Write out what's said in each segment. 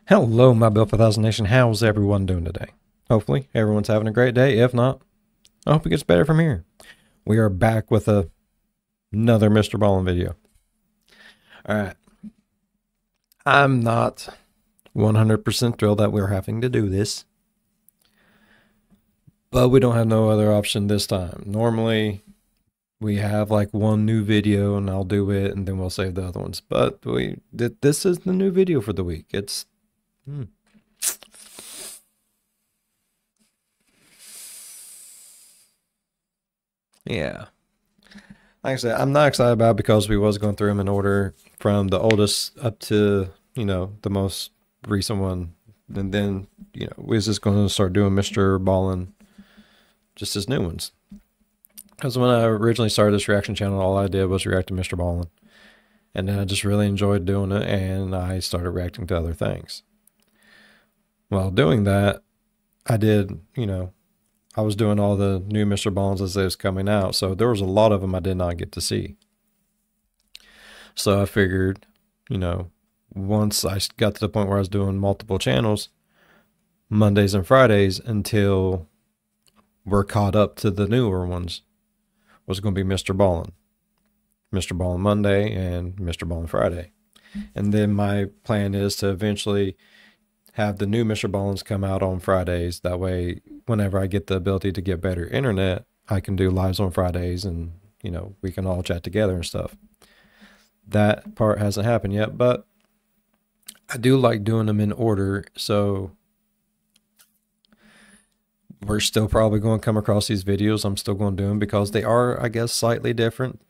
Hello, my Built for 1000 Nation. How's everyone doing today? Hopefully, everyone's having a great day. If not, I hope it gets better from here. We are back with another MrBallen video. Alright. I'm not 100% thrilled that we're having to do this, but we don't have no other option this time. Normally, we have like one new video and I'll do it and then we'll save the other ones. But this is the new video for the week. It's yeah. Like I said, I'm not excited about it because we was going through them in order from the oldest up to, the most recent one. And then, we was just going to start doing MrBallen, just as new ones. Because when I originally started this reaction channel, all I did was react to MrBallen. And then I just really enjoyed doing it, and I started reacting to other things. While doing that, I did, I was doing all the new MrBallens as they was coming out, so there was a lot of them I did not get to see. So I figured, once I got to the point where I was doing multiple channels, Mondays and Fridays until we're caught up to the newer ones, was going to be MrBallen. MrBallen Monday and MrBallen Friday. And then my plan is to eventually have the new MrBallens come out on Fridays. That way, whenever I get the ability to get better internet, I can do lives on Fridays and, we can all chat together and stuff. That part hasn't happened yet, but I do like doing them in order. So we're still probably going to come across these videos. I'm still going to do them because they are, I guess, slightly different.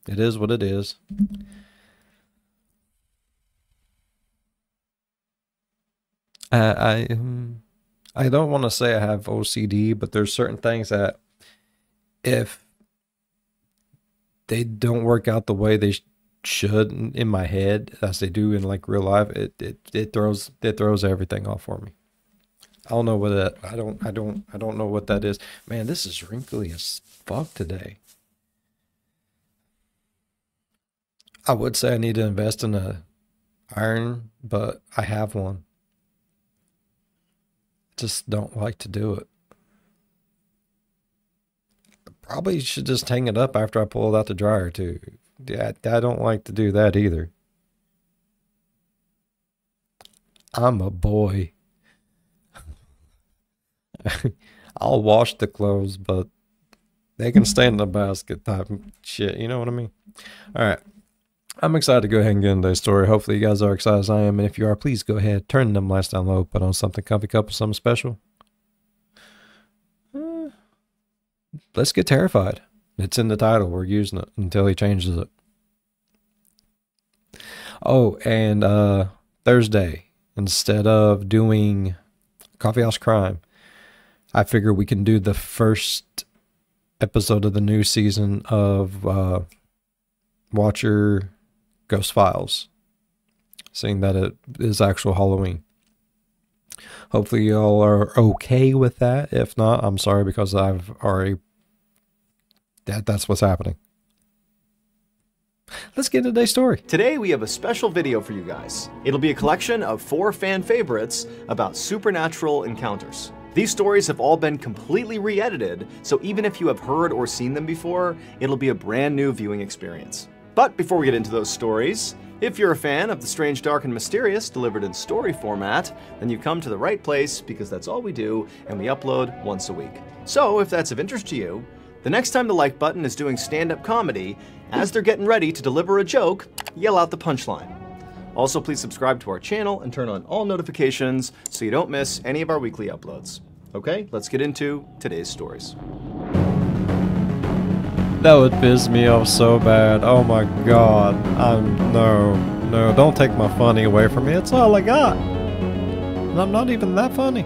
It is what it is. I don't want to say I have OCD, but there's certain things that if they don't work out the way they should in my head as they do in like real life, it throws everything off for me. I don't know what that I don't know what that is. Man, this is wrinkly as fuck today. I would say I need to invest in a iron, but I have one. Just don't like to do it. Probably should just hang it up after I pull it out the dryer too. Yeah, I don't like to do that either. I'm a boy. I'll wash the clothes, but they can stay in the basket type shit. You know what I mean? All right. I'm excited to go ahead and get into today's story. Hopefully you guys are excited as I am. And if you are, please go ahead, turn them lights down low, put on something comfy, cup of something special. Let's get terrified. It's in the title. We're using it until he changes it. Oh, and Thursday, instead of doing Coffee House Crime, I figure we can do the first episode of the new season of Watcher Ghost Files, seeing that it is actual Halloween. Hopefully y'all are okay with that. If not, I'm sorry, because I've already that's what's happening. Let's get into today's story. Today we have a special video for you guys. It'll be a collection of 4 fan favorites about supernatural encounters. These stories have all been completely re-edited, so even if you have heard or seen them before, it'll be a brand new viewing experience. But before we get into those stories, if you're a fan of the strange, dark, and mysterious delivered in story format, then you've come to the right place, because that's all we do, and we upload once a week. So if that's of interest to you, the next time the like button is doing stand-up comedy, as they're getting ready to deliver a joke, yell out the punchline. Also, please subscribe to our channel and turn on all notifications so you don't miss any of our weekly uploads. Okay, let's get into today's stories. That would piss me off so bad. Oh my god. No, don't take my funny away from me. It's all I got. And I'm not even that funny.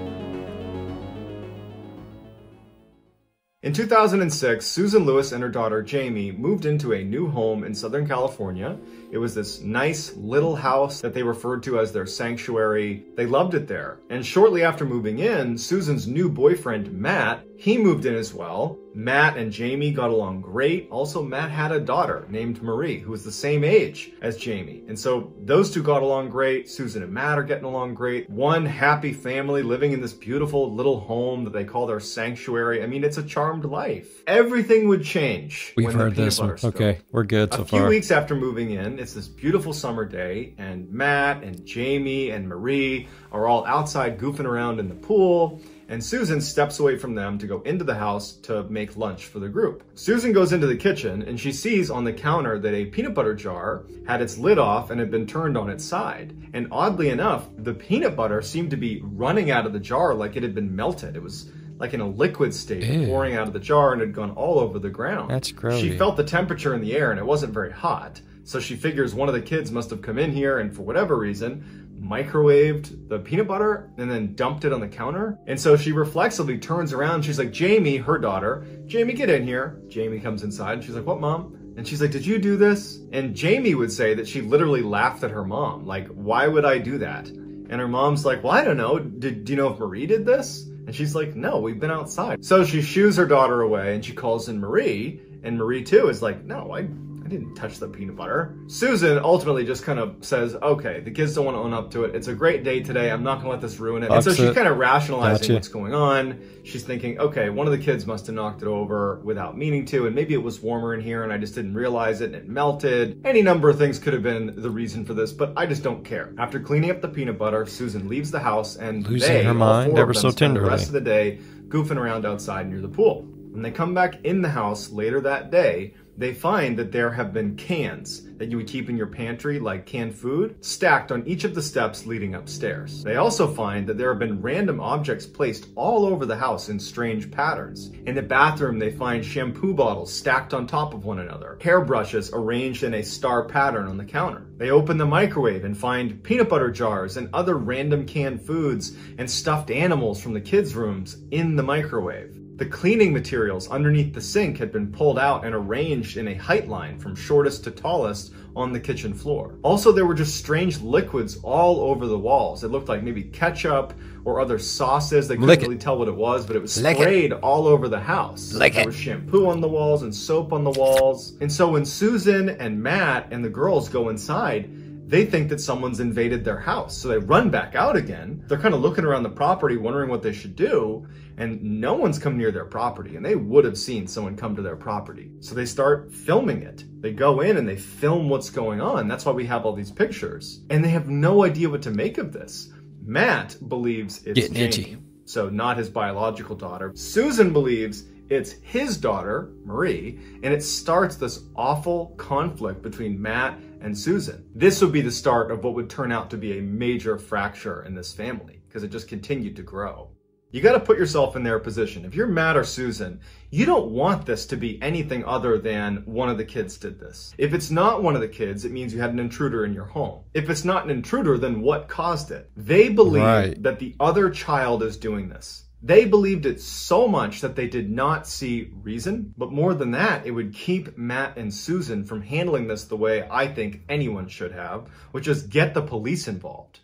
In 2006, Susan Lewis and her daughter Jamie moved into a new home in Southern California. It was this nice little house that they referred to as their sanctuary. They loved it there. And shortly after moving in, Susan's new boyfriend, Matt, he moved in as well. Matt and Jamie got along great. Also, Matt had a daughter named Marie, who was the same age as Jamie. And so those two got along great. Susan and Matt are getting along great. One happy family living in this beautiful little home that they call their sanctuary. I mean, it's a charmed life. Everything would change. We've heard this one. Okay, we're good so far. A few weeks after moving in, it's this beautiful summer day, and Matt and Jamie and Marie are all outside goofing around in the pool. And Susan steps away from them to go into the house to make lunch for the group. Susan goes into the kitchen and she sees on the counter that a peanut butter jar had its lid off and had been turned on its side. And oddly enough, the peanut butter seemed to be running out of the jar like it had been melted. It was like in a liquid state, pouring out of the jar, and had gone all over the ground. That's gross. She felt the temperature in the air and it wasn't very hot. So she figures one of the kids must have come in here and for whatever reason, microwaved the peanut butter and then dumped it on the counter. And so she reflexively turns around. She's like, Jamie, her daughter, Jamie, get in here. Jamie comes inside and she's like, what, Mom? And she's like, did you do this? And Jamie would say that she literally laughed at her mom. Like, why would I do that? And her mom's like, well, I don't know. Do you know if Marie did this? And she's like, no, we've been outside. So she shoos her daughter away and she calls in Marie. And Marie too is like, no, I didn't touch the peanut butter. Susan ultimately just kind of says, okay, the kids don't want to own up to it. It's a great day today. I'm not gonna let this ruin it. And so she's kind of rationalizing what's going on. She's thinking, okay, one of the kids must have knocked it over without meaning to, and maybe it was warmer in here and I just didn't realize it and it melted. Any number of things could have been the reason for this, but I just don't care. After cleaning up the peanut butter, Susan leaves the house and losing her mind ever so tenderly. The rest of the day goofing around outside near the pool. When they come back in the house later that day, they find that there have been cans that you would keep in your pantry, like canned food, stacked on each of the steps leading upstairs. They also find that there have been random objects placed all over the house in strange patterns. In the bathroom, they find shampoo bottles stacked on top of one another, hairbrushes arranged in a star pattern on the counter. They open the microwave and find peanut butter jars and other random canned foods and stuffed animals from the kids' rooms in the microwave. The cleaning materials underneath the sink had been pulled out and arranged in a height line from shortest to tallest on the kitchen floor. Also, there were just strange liquids all over the walls. It looked like maybe ketchup or other sauces. They couldn't really tell what it was, but it was sprayed all over the house. There was shampoo on the walls and soap on the walls. And so when Susan and Matt and the girls go inside, they think that someone's invaded their house. So they run back out again. They're kind of looking around the property, wondering what they should do. And no one's come near their property. And they would have seen someone come to their property. So they start filming it. They go in and they film what's going on. That's why we have all these pictures. And they have no idea what to make of this. Matt believes it's getting itchy. So not his biological daughter. Susan believes it's his daughter, Marie, and it starts this awful conflict between Matt and Susan. This would be the start of what would turn out to be a major fracture in this family, because it just continued to grow. You got to put yourself in their position. If you're Matt or Susan, you don't want this to be anything other than one of the kids did this. If it's not one of the kids, it means you had an intruder in your home. If it's not an intruder, then what caused it? They believe that the other child is doing this. They believed it so much that they did not see reason, but more than that, it would keep Matt and Susan from handling this the way I think anyone should have, which is get the police involved.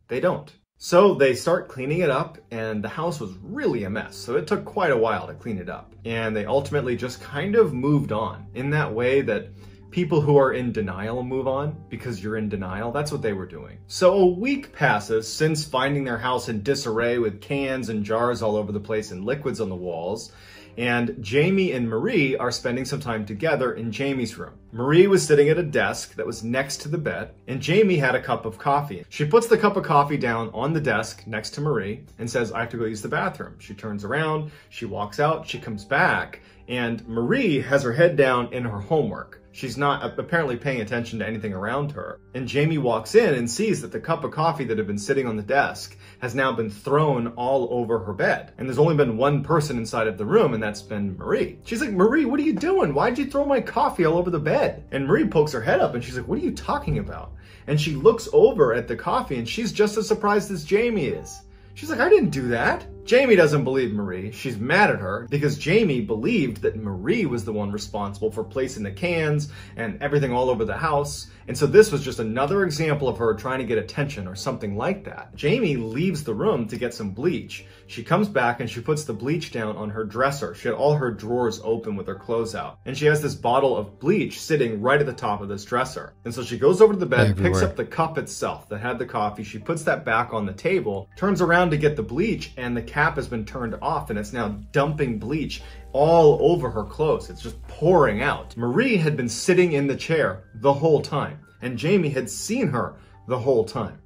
They don't. So they start cleaning it up, and the house was really a mess, so it took quite a while to clean it up. And they ultimately just kind of moved on in that way that people who are in denial move on because you're in denial. That's what they were doing. So a week passes since finding their house in disarray with cans and jars all over the place and liquids on the walls. And Jamie and Marie are spending some time together in Jamie's room. Marie was sitting at a desk that was next to the bed, and Jamie had a cup of coffee. She puts the cup of coffee down on the desk next to Marie and says, I have to go use the bathroom. She turns around, she walks out, she comes back, and Marie has her head down in her homework. She's not apparently paying attention to anything around her. And Jamie walks in and sees that the cup of coffee that had been sitting on the desk has now been thrown all over her bed. And there's only been one person inside of the room, and that's been Marie. She's like, Marie, what are you doing? Why'd you throw my coffee all over the bed? And Marie pokes her head up and she's like, what are you talking about? And she looks over at the coffee and she's just as surprised as Jamie is. She's like, I didn't do that. Jamie doesn't believe Marie. She's mad at her because Jamie believed that Marie was the one responsible for placing the cans and everything all over the house. And so this was just another example of her trying to get attention or something like that. Jamie leaves the room to get some bleach. She comes back and she puts the bleach down on her dresser. She had all her drawers open with her clothes out. And she has this bottle of bleach sitting right at the top of this dresser. And so she goes over to the bed, picks up the cup itself that had the coffee. She puts that back on the table, turns around to get the bleach, and the cap has been turned off and it's now dumping bleach all over her clothes. It's just pouring out. Marie had been sitting in the chair the whole time, and Jamie had seen her the whole time.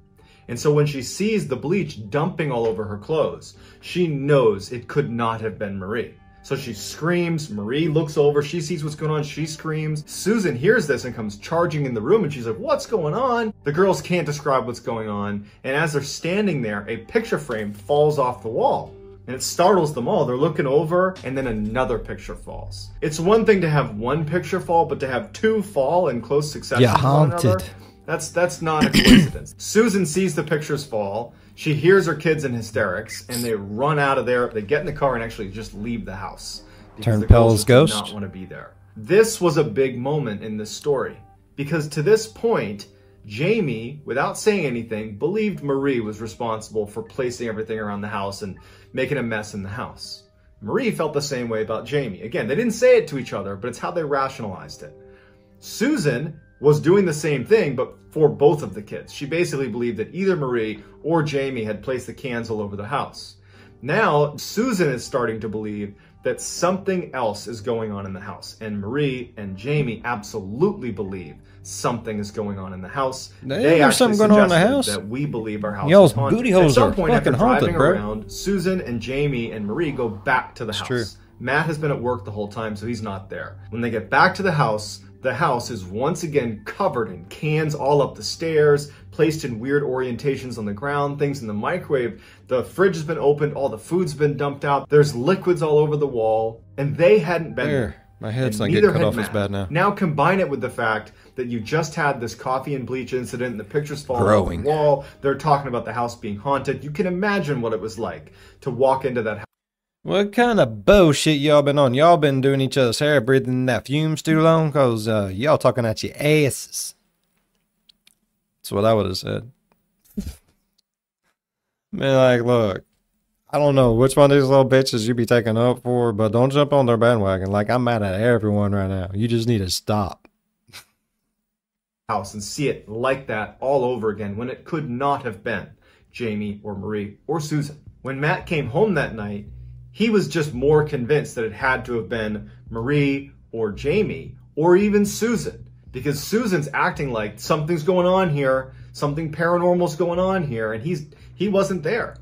And so when she sees the bleach dumping all over her clothes, she knows it could not have been Marie. So she screams. Marie looks over. She sees what's going on. She screams. Susan hears this and comes charging in the room, and she's like, what's going on? The girls can't describe what's going on. And as they're standing there, a picture frame falls off the wall. And it startles them all. They're looking over, and then another picture falls. It's one thing to have one picture fall, but to have two fall in close succession Yeah, haunted. That's not a coincidence. Susan sees the pictures fall. She hears her kids in hysterics, and they run out of there. They get in the car and actually just leave the house. Turn Pell's ghost. Do not want to be there. This was a big moment in this story, because to this point, Jamie, without saying anything, believed Marie was responsible for placing everything around the house and making a mess in the house. Marie felt the same way about Jamie. Again, they didn't say it to each other, but it's how they rationalized it. Susan was doing the same thing, but for both of the kids. She basically believed that either Marie or Jamie had placed the cans all over the house. Now, Susan is starting to believe that something else is going on in the house, and Marie and Jamie absolutely believe something is going on in the house. They actually something going on in the house that we believe our house Y'all's is haunted. booty holes At some are point after fucking haunted, driving bro. around, Susan and Jamie and Marie go back to the house. True. Matt has been at work the whole time, so he's not there. When they get back to the house is once again covered in cans all up the stairs, placed in weird orientations on the ground, things in the microwave. The fridge has been opened, all the food's been dumped out. There's liquids all over the wall, and they hadn't been there. My head's not getting cut off as bad now. Now combine it with the fact that you just had this coffee and bleach incident, and the pictures falling off the wall. They're talking about the house being haunted. You can imagine what it was like to walk into that house. What kind of bullshit y'all been on? Y'all been doing each other's hair, breathing that fumes too long? Because y'all talking at your asses. That's what I would have said. Man, like, look, I don't know which one of these little bitches you be taking up for, but don't jump on their bandwagon. Like, I'm mad at everyone right now. You just need to stop. House and see it like that all over again when it could not have been Jamie or Marie or Susan. When Matt came home that night, he was just more convinced that it had to have been Marie or Jamie or even Susan, because Susan's acting like something's going on here, something paranormal's going on here, and he wasn't there.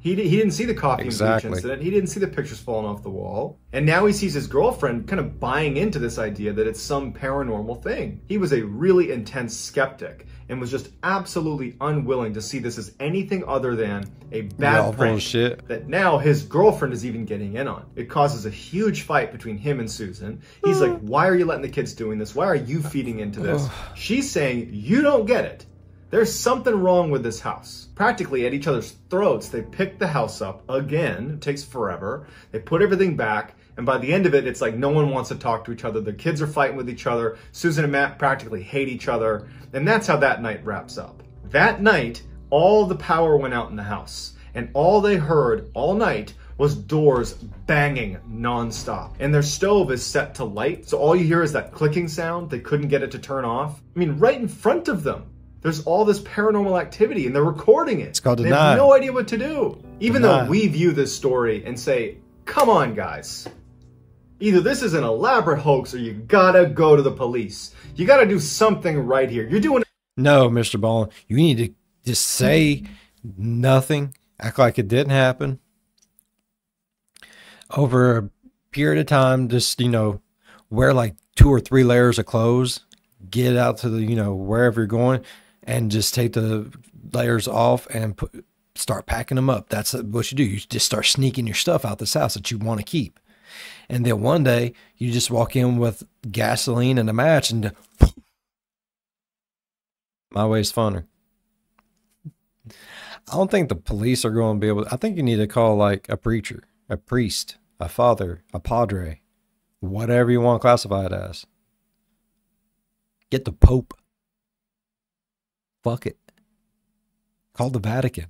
He didn't see the coffee and bleach incident. He didn't see the pictures falling off the wall. And now he sees his girlfriend kind of buying into this idea that it's some paranormal thing. He was a really intense skeptic and was just absolutely unwilling to see this as anything other than a bad prank that now his girlfriend is even getting in on. It causes a huge fight between him and Susan. He's like, why are you letting the kids doing this? Why are you feeding into this? She's saying, you don't get it. There's something wrong with this house. Practically at each other's throats, they pick the house up again. It takes forever. They put everything back. And by the end of it, it's like no one wants to talk to each other. The kids are fighting with each other. Susan and Matt practically hate each other. And that's how that night wraps up. That night, all the power went out in the house. And all they heard all night was doors banging nonstop. And their stove is set to light. So all you hear is that clicking sound. They couldn't get it to turn off. I mean, right in front of them. There's all this paranormal activity and they're recording it. It's called They have no idea what to do. Even though we view this story and say, come on, guys. Either this is an elaborate hoax or you gotta go to the police. You gotta do something right here. You're doing... No, MrBallen. You need to just say nothing. Act like it didn't happen. Over a period of time, just, you know, wear like 2 or 3 layers of clothes. Get out to the, you know, wherever you're going. And just take the layers off and start packing them up. That's what you do. You just start sneaking your stuff out this house that you want to keep. And then one day, you just walk in with gasoline and a match and my way's funner. I don't think the police are going to be able to. I think you need to call like a preacher, a priest, a father, a padre, whatever you want to classify it as. Get the Pope. Fuck it. Call the Vatican.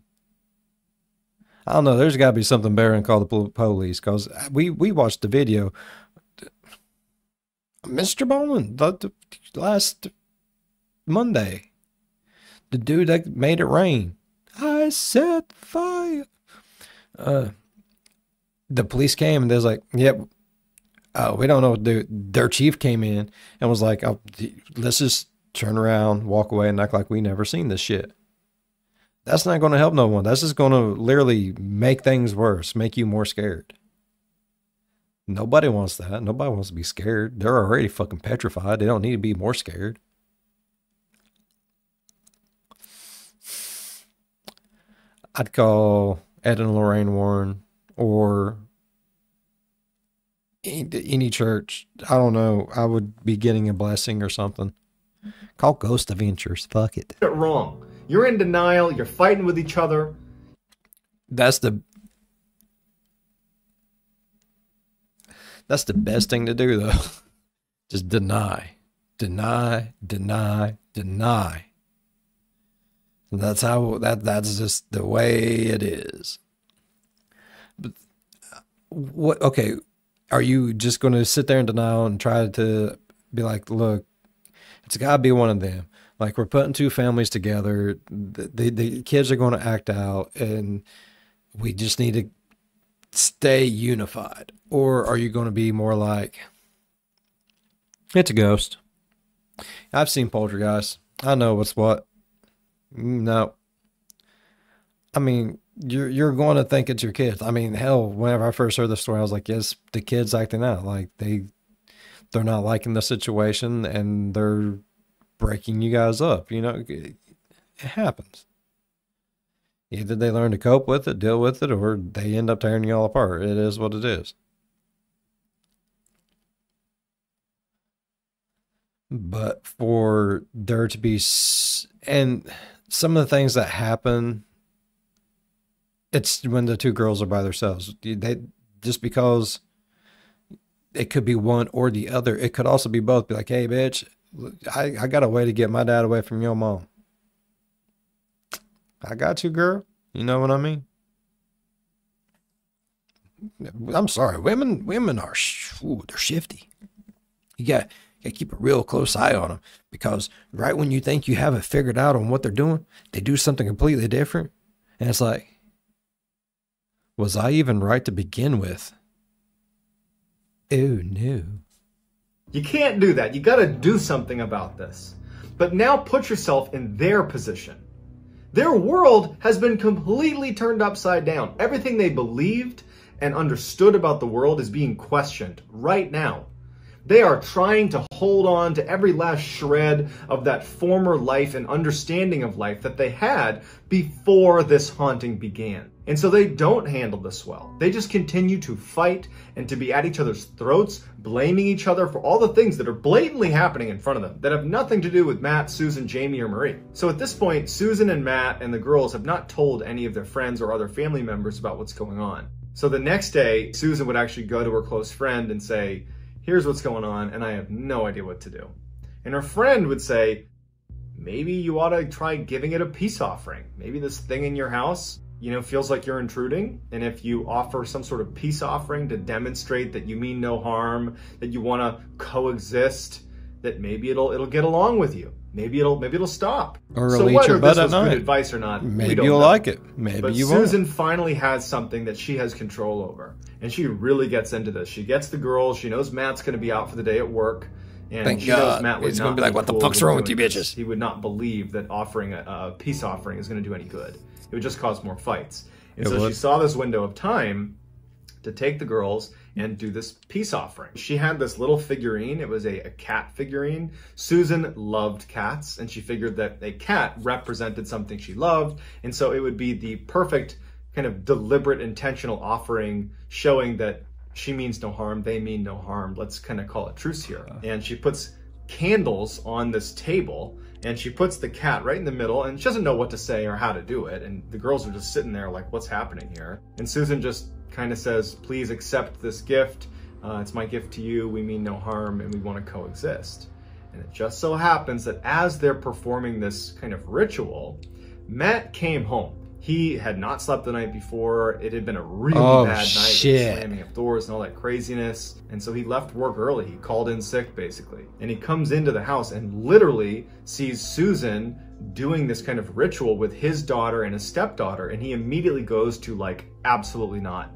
I don't know. There's got to be something better than call the police, because we watched the video. MrBallen, the last Monday, the dude that made it rain. I set fire. The police came and they was like, "Yep, we don't know what to do." Their chief came in and was like, "Oh, let's just turn around, walk away, and act like we never seen this shit." That's not going to help no one. That's just going to literally make things worse, make you more scared. Nobody wants that. Nobody wants to be scared. They're already fucking petrified. They don't need to be more scared. I'd call Ed and Lorraine Warren, or any church. I don't know. I would be getting a blessing or something. Call Ghost Adventures. Fuck it. Wrong. You're in denial. You're fighting with each other. That's the best thing to do, though. Just deny. Deny, deny, deny. That's how that's just the way it is. But what, okay, are you just going to sit there in denial and try to be like, look, it's got to be one of them. Like, we're putting two families together. The kids are going to act out, and we just need to stay unified? Or are you going to be more like, it's a ghost? I've seen Poltergeist. I know what's what. No. I mean, you're going to think it's your kids. I mean, hell, whenever I first heard the story, I was like, yes, the kid's acting out. Like, they're not liking the situation, and they're breaking you guys up. You know, it happens. Either they learn to cope with it, deal with it, or they end up tearing you all apart. It is what it is. But for there to be, and some of the things that happen, it's when the two girls are by themselves. They, just because it could be one or the other, it could also be both. Be like, hey, bitch, I got a way to get my dad away from your mom. I got you, girl. You know what I mean? I'm sorry. Women are, they're shifty. You got to keep a real close eye on them, because right when you think you have it figured out on what they're doing, they do something completely different. And it's like, was I even right to begin with? Oh, no. You can't do that. You got to do something about this. But now put yourself in their position. Their world has been completely turned upside down. Everything they believed and understood about the world is being questioned right now. They are trying to hold on to every last shred of that former life and understanding of life that they had before this haunting began. And so they don't handle this well. They just continue to fight and to be at each other's throats, blaming each other for all the things that are blatantly happening in front of them that have nothing to do with Matt, Susan, Jamie, or Marie. So at this point, Susan and Matt and the girls have not told any of their friends or other family members about what's going on. So the next day, Susan would actually go to her close friend and say, here's what's going on, and I have no idea what to do. And her friend would say, maybe you ought to try giving it a peace offering. Maybe this thing in your house, you know, feels like you're intruding. And if you offer some sort of peace offering to demonstrate that you mean no harm, that you want to coexist, that maybe it'll get along with you. Maybe it'll stop. Or so eat your butt at night. Good advice or not, maybe you'll like it. Maybe but you won't. Susan finally has something that she has control over, and she really gets into this. She gets the girls. She knows Matt's going to be out for the day at work, and Thank she God. knows Matt would He's not going to be like, "What the cool fuck's wrong with you doing bitches?" this. He would not believe that offering a peace offering is going to do any good. It would just cause more fights. And so she saw this window of time to take the girls and do this peace offering. She had this little figurine. It was a cat figurine. Susan loved cats, and she figured that a cat represented something she loved, and so it would be the perfect kind of deliberate, intentional offering, showing that she means no harm, they mean no harm. Let's kind of call it truce here. And she puts candles on this table, and she puts the cat right in the middle, and she doesn't know what to say or how to do it. And the girls are just sitting there like, what's happening here? And Susan just kind of says, please accept this gift. It's my gift to you. We mean no harm, and we want to coexist. And it just so happens that as they're performing this kind of ritual, Matt came home. He had not slept the night before. It had been a really bad night, slamming up doors and all that craziness. And so he left work early. He called in sick, basically. And he comes into the house and literally sees Susan doing this kind of ritual with his daughter and his stepdaughter. And he immediately goes to like, absolutely not.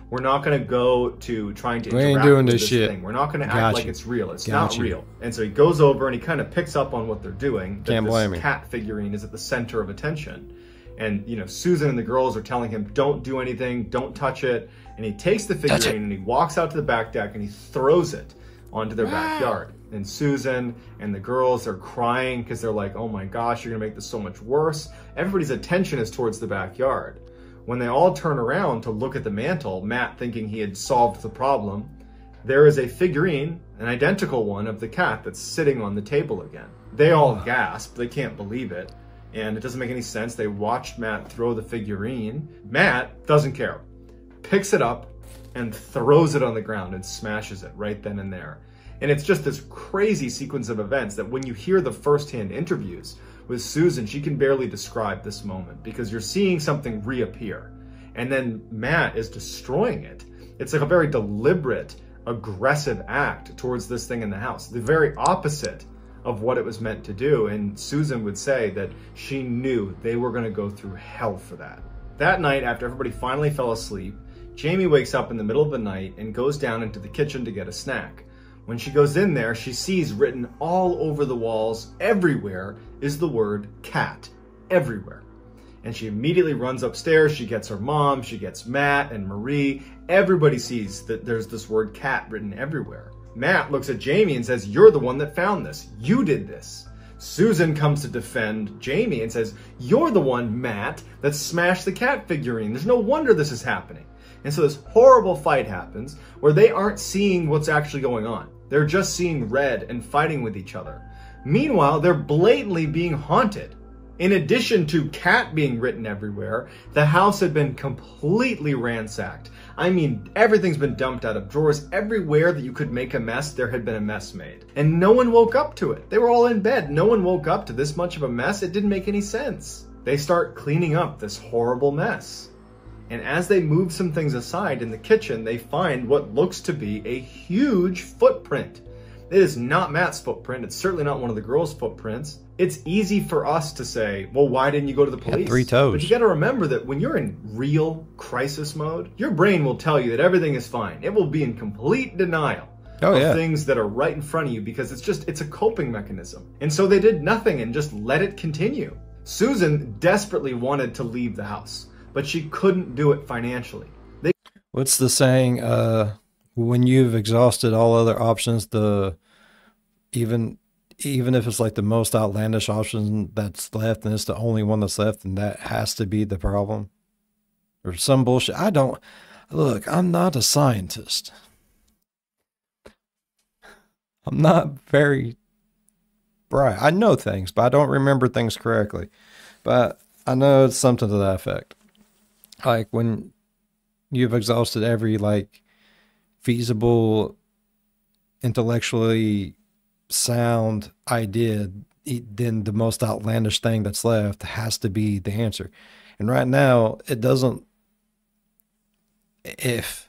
We're not going to go to trying to interact with this thing. We're not going to act like it's real. It's not real. And so he goes over and he kind of picks up on what they're doing. Can't blame me. This cat figurine is at the center of attention. And, you know, Susan and the girls are telling him, don't do anything, don't touch it. And he takes the figurine and he walks out to the back deck and he throws it onto their backyard. And Susan and the girls are crying because they're like, oh my gosh, you're going to make this so much worse. Everybody's attention is towards the backyard. When they all turn around to look at the mantle, Matt thinking he had solved the problem, there is a figurine, an identical one of the cat that's sitting on the table again. They all gasp, they can't believe it. And it doesn't make any sense. They watched Matt throw the figurine. Matt doesn't care. Picks it up and throws it on the ground and smashes it right then and there. And it's just this crazy sequence of events that when you hear the first-hand interviews with Susan, she can barely describe this moment because you're seeing something reappear. And then Matt is destroying it. It's like a very deliberate, aggressive act towards this thing in the house. The very opposite of what it was meant to do. And Susan would say that she knew they were going to go through hell for that. That night, after everybody finally fell asleep, Jamie wakes up in the middle of the night and goes down into the kitchen to get a snack. When she goes in there, she sees written all over the walls, everywhere, is the word cat. Everywhere. And she immediately runs upstairs. She gets her mom, she gets Matt and Marie. Everybody sees that there's this word cat written everywhere. Matt looks at Jamie and says, you're the one that found this. You did this. Susan comes to defend Jamie and says, you're the one, Matt, that smashed the cat figurine. There's no wonder this is happening. And so this horrible fight happens where they aren't seeing what's actually going on. They're just seeing red and fighting with each other. Meanwhile, they're blatantly being haunted. In addition to cat being written everywhere, the house had been completely ransacked. I mean, everything's been dumped out of drawers. Everywhere that you could make a mess, there had been a mess made. And no one woke up to it. They were all in bed. No one woke up to this much of a mess. It didn't make any sense. They start cleaning up this horrible mess. And as they move some things aside in the kitchen, they find what looks to be a huge footprint. It is not Matt's footprint. It's certainly not one of the girls' footprints. It's easy for us to say, well, why didn't you go to the police? 3 toes. But you got to remember that when you're in real crisis mode, your brain will tell you that everything is fine. It will be in complete denial of things that are right in front of you because it's a coping mechanism. And so they did nothing and just let it continue. Susan desperately wanted to leave the house, but she couldn't do it financially. What's the saying? When you've exhausted all other options, even if it's like the most outlandish option that's left and it's the only one that's left, and that has to be the problem or some bullshit. Look, I'm not a scientist. I'm not very bright. I know things, but I don't remember things correctly. But I know it's something to that effect. Like when you've exhausted every feasible, intellectually sound idea, then the most outlandish thing that's left has to be the answer. And right now, it doesn't. If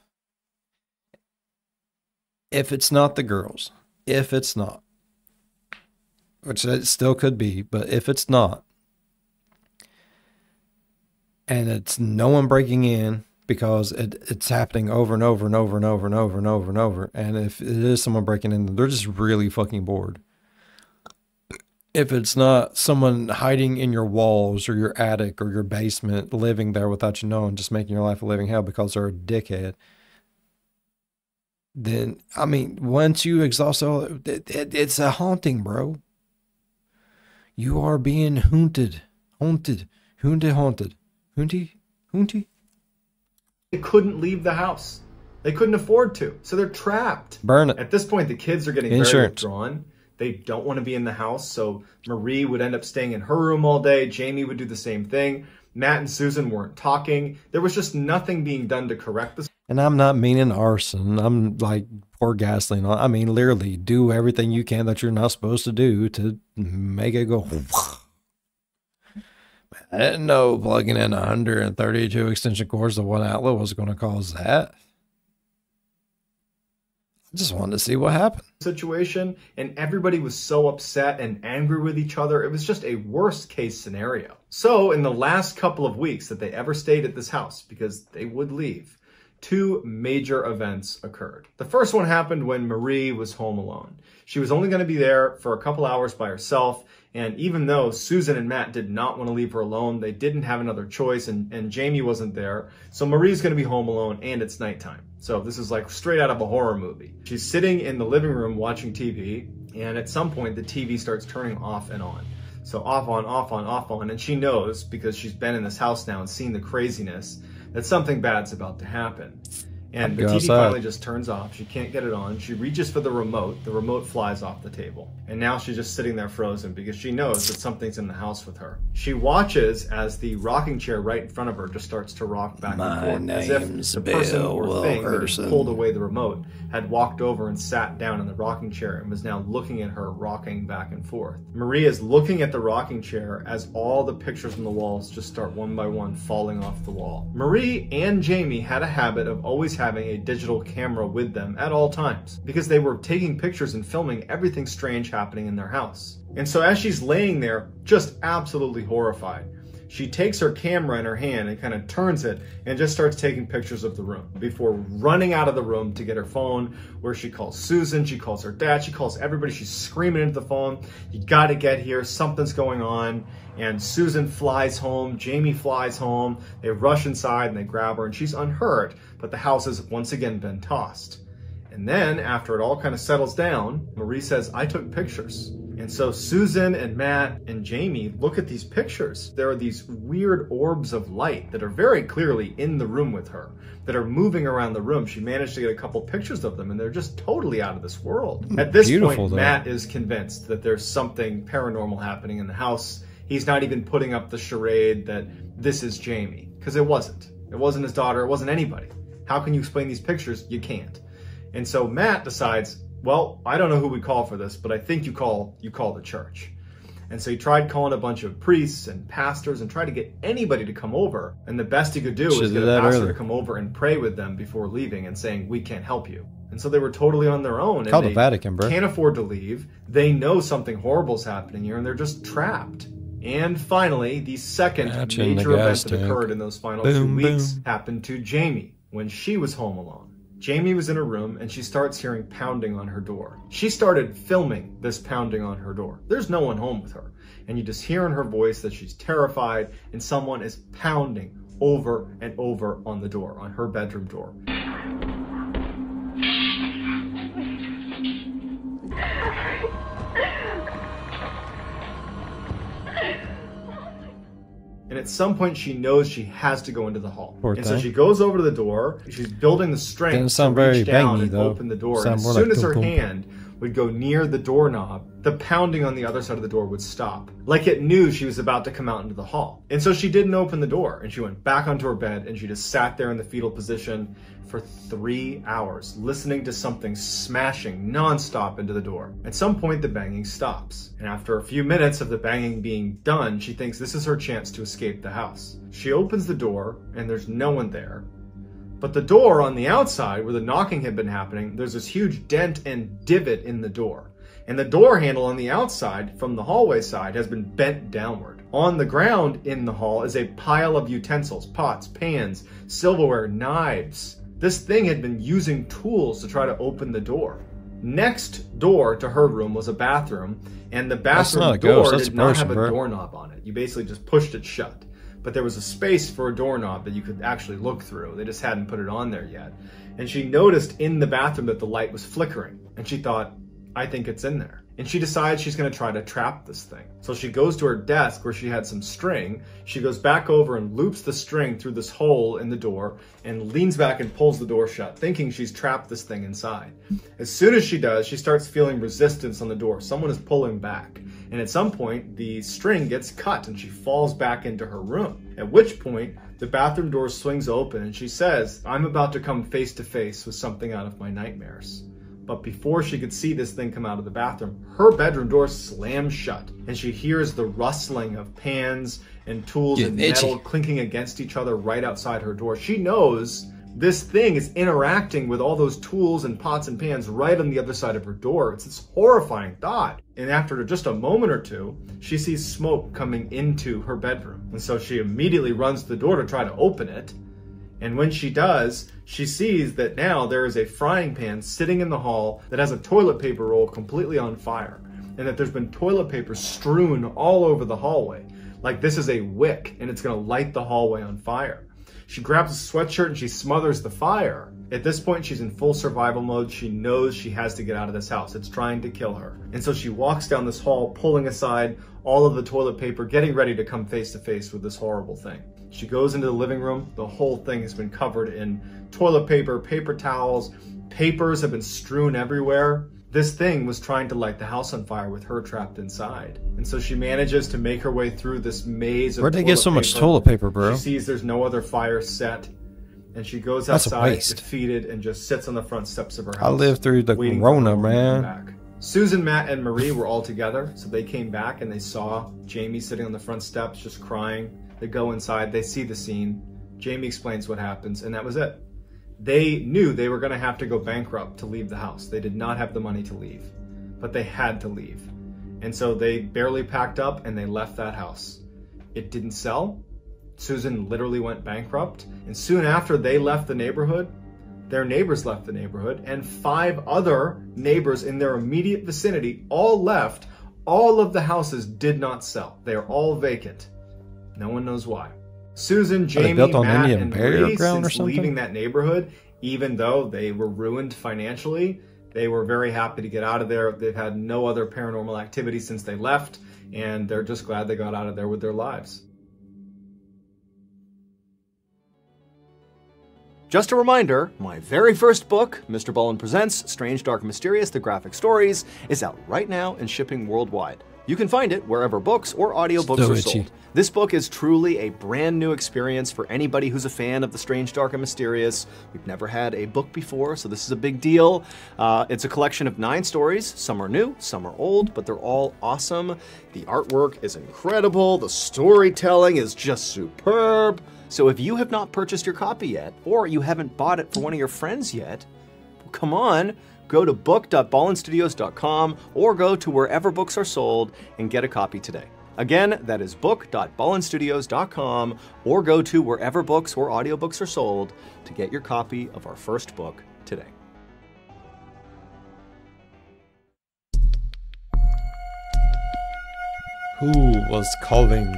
it's not the girls, if it's not, which it still could be, but if it's not, and it's no one breaking in, because it's happening over and over and over and over and over and over and over. And if it is someone breaking in, they're just really fucking bored. If it's not someone hiding in your walls or your attic or your basement, living there without you knowing, just making your life a living hell because they're a dickhead, then, I mean, once you exhaust all, it's a haunting, bro. You are being haunted. Haunted. Haunted. They couldn't leave the house. They couldn't afford to. So they're trapped. Burn it. At this point, the kids are getting very withdrawn. They don't want to be in the house, so Marie would end up staying in her room all day. Jamie would do the same thing. Matt and Susan weren't talking. There was just nothing being done to correct this. And I'm not meaning arson. I'm like pour gasoline on. I mean, literally do everything you can that you're not supposed to do to make it go. I didn't know plugging in 132 extension cords to one outlet was going to cause that. I just wanted to see what happened. Situation, and everybody was so upset and angry with each other. It was just a worst case scenario. So in the last couple of weeks that they ever stayed at this house, because they would leave, 2 major events occurred. The first one happened when Marie was home alone. She was only going to be there for a couple hours by herself, and even though Susan and Matt did not want to leave her alone, they didn't have another choice, and Jamie wasn't there. So Marie's going to be home alone, and it's nighttime. So this is like straight out of a horror movie. She's sitting in the living room watching TV, and at some point the TV starts turning off and on. So off on, off on, off on, and she knows, because she's been in this house now and seen the craziness, that something bad's about to happen. And the TV finally just turns off. She can't get it on. She reaches for the remote. The remote flies off the table. And now she's just sitting there frozen because she knows that something's in the house with her. She watches as the rocking chair right in front of her just starts to rock back and forth. As if the person or thing that had pulled away the remote had walked over and sat down in the rocking chair and was now looking at her rocking back and forth. Marie is looking at the rocking chair as all the pictures on the walls just start one by one falling off the wall. Marie and Jamie had a habit of always having a digital camera with them at all times because they were taking pictures and filming everything strange happening in their house. And so as she's laying there, just absolutely horrified, she takes her camera in her hand and kind of turns it and just starts taking pictures of the room before running out of the room to get her phone, where she calls Susan, she calls her dad, she calls everybody. She's screaming into the phone, "You got to get here, something's going on." And Susan flies home, Jamie flies home, they rush inside and they grab her, and she's unhurt, but the house has once again been tossed. And then after it all kind of settles down, Marie says, "I took pictures." And so Susan and Matt and Jamie look at these pictures. There are these weird orbs of light that are very clearly in the room with her, that are moving around the room. She managed to get a couple pictures of them, and they're just totally out of this world. At this point, Matt is convinced that there's something paranormal happening in the house. He's not even putting up the charade that this is Jamie, because it wasn't. It wasn't his daughter, it wasn't anybody. How can you explain these pictures? You can't. And so Matt decides, well, I don't know who we call for this, but I think you call the church. And so he tried calling a bunch of priests and pastors and tried to get anybody to come over. And the best he could do was get a pastor to come over and pray with them before leaving and saying, "We can't help you." And so they were totally on their own. Call the Vatican, bro. Can't afford to leave. They know something horrible's happening here, and they're just trapped. And finally, the second major event that occurred in those final 2 weeks happened to Jamie when she was home alone. Jamie was in her room and she starts hearing pounding on her door. She started filming this pounding on her door. There's no one home with her. And you just hear in her voice that she's terrified and someone is pounding over and over on the door, on her bedroom door. And at some point, she knows she has to go into the hall. And so she goes over to the door. She's building the strength to reach down and open the door. And as soon as her hand would go near the doorknob, the pounding on the other side of the door would stop. Like it knew she was about to come out into the hall. And so she didn't open the door. And she went back onto her bed and she just sat there in the fetal position for 3 hours, listening to something smashing nonstop into the door. At some point, the banging stops. And after a few minutes of the banging being done, she thinks this is her chance to escape the house. She opens the door and there's no one there. But the door on the outside, where the knocking had been happening, there's this huge dent and divot in the door. And the door handle on the outside, from the hallway side, has been bent downward. On the ground in the hall is a pile of utensils, pots, pans, silverware, knives. This thing had been using tools to try to open the door. Next door to her room was a bathroom, and the bathroom door did not have a doorknob on it. You basically just pushed it shut. But there was a space for a doorknob that you could actually look through. They just hadn't put it on there yet. And she noticed in the bathroom that the light was flickering. And she thought, I think it's in there. And she decides she's going to try to trap this thing. So she goes to her desk where she had some string. She goes back over and loops the string through this hole in the door and leans back and pulls the door shut, thinking she's trapped this thing inside. As soon as she does, she starts feeling resistance on the door. Someone is pulling back. And at some point, the string gets cut and she falls back into her room. At which point, the bathroom door swings open and she says, "I'm about to come face to face with something out of my nightmares." But before she could see this thing come out of the bathroom, her bedroom door slams shut and she hears the rustling of pans and tools and metal clinking against each other right outside her door. She knows this thing is interacting with all those tools and pots and pans right on the other side of her door. It's this horrifying thought. And after just a moment or two, she sees smoke coming into her bedroom. And so she immediately runs to the door to try to open it. And when she does, she sees that now there is a frying pan sitting in the hall that has a toilet paper roll completely on fire, and that there's been toilet paper strewn all over the hallway. Like this is a wick and it's gonna light the hallway on fire. She grabs a sweatshirt and she smothers the fire. At this point, she's in full survival mode. She knows she has to get out of this house. It's trying to kill her. And so she walks down this hall, pulling aside all of the toilet paper, getting ready to come face to face with this horrible thing. She goes into the living room. The whole thing has been covered in toilet paper, paper towels, papers have been strewn everywhere. This thing was trying to light the house on fire with her trapped inside. And so she manages to make her way through this maze of Where'd they get so much toilet paper, bro? She sees there's no other fire set. And she goes outside defeated and just sits on the front steps of her house. I lived through the Corona, man. Susan, Matt, and Marie were all together. So they came back and they saw Jamie sitting on the front steps just crying. They go inside, they see the scene. Jamie explains what happens, and that was it. They knew they were gonna have to go bankrupt to leave the house. They did not have the money to leave, but they had to leave. And so they barely packed up and they left that house. It didn't sell. Susan literally went bankrupt. And soon after they left the neighborhood, their neighbors left the neighborhood, and 5 other neighbors in their immediate vicinity all left. All of the houses did not sell. They are all vacant. No one knows why. Susan, Jamie, Matt, and Marie, since leaving that neighborhood, even though they were ruined financially, they were very happy to get out of there. They've had no other paranormal activity since they left, and they're just glad they got out of there with their lives. Just a reminder, my very first book, MrBallen Presents Strange, Dark, and Mysterious, The Graphic Stories, is out right now and shipping worldwide. You can find it wherever books or audiobooks are sold. This book is truly a brand new experience for anybody who's a fan of the strange, dark, and mysterious. We've never had a book before, so this is a big deal. It's a collection of 9 stories. Some are new, some are old, but they're all awesome. The artwork is incredible. The storytelling is just superb. So if you have not purchased your copy yet, or you haven't bought it for one of your friends yet, well, come on. Go to book.ballenstudios.com or go to wherever books are sold and get a copy today. Again, that is book.ballenstudios.com or go to wherever books or audiobooks are sold to get your copy of our first book today. Who was calling?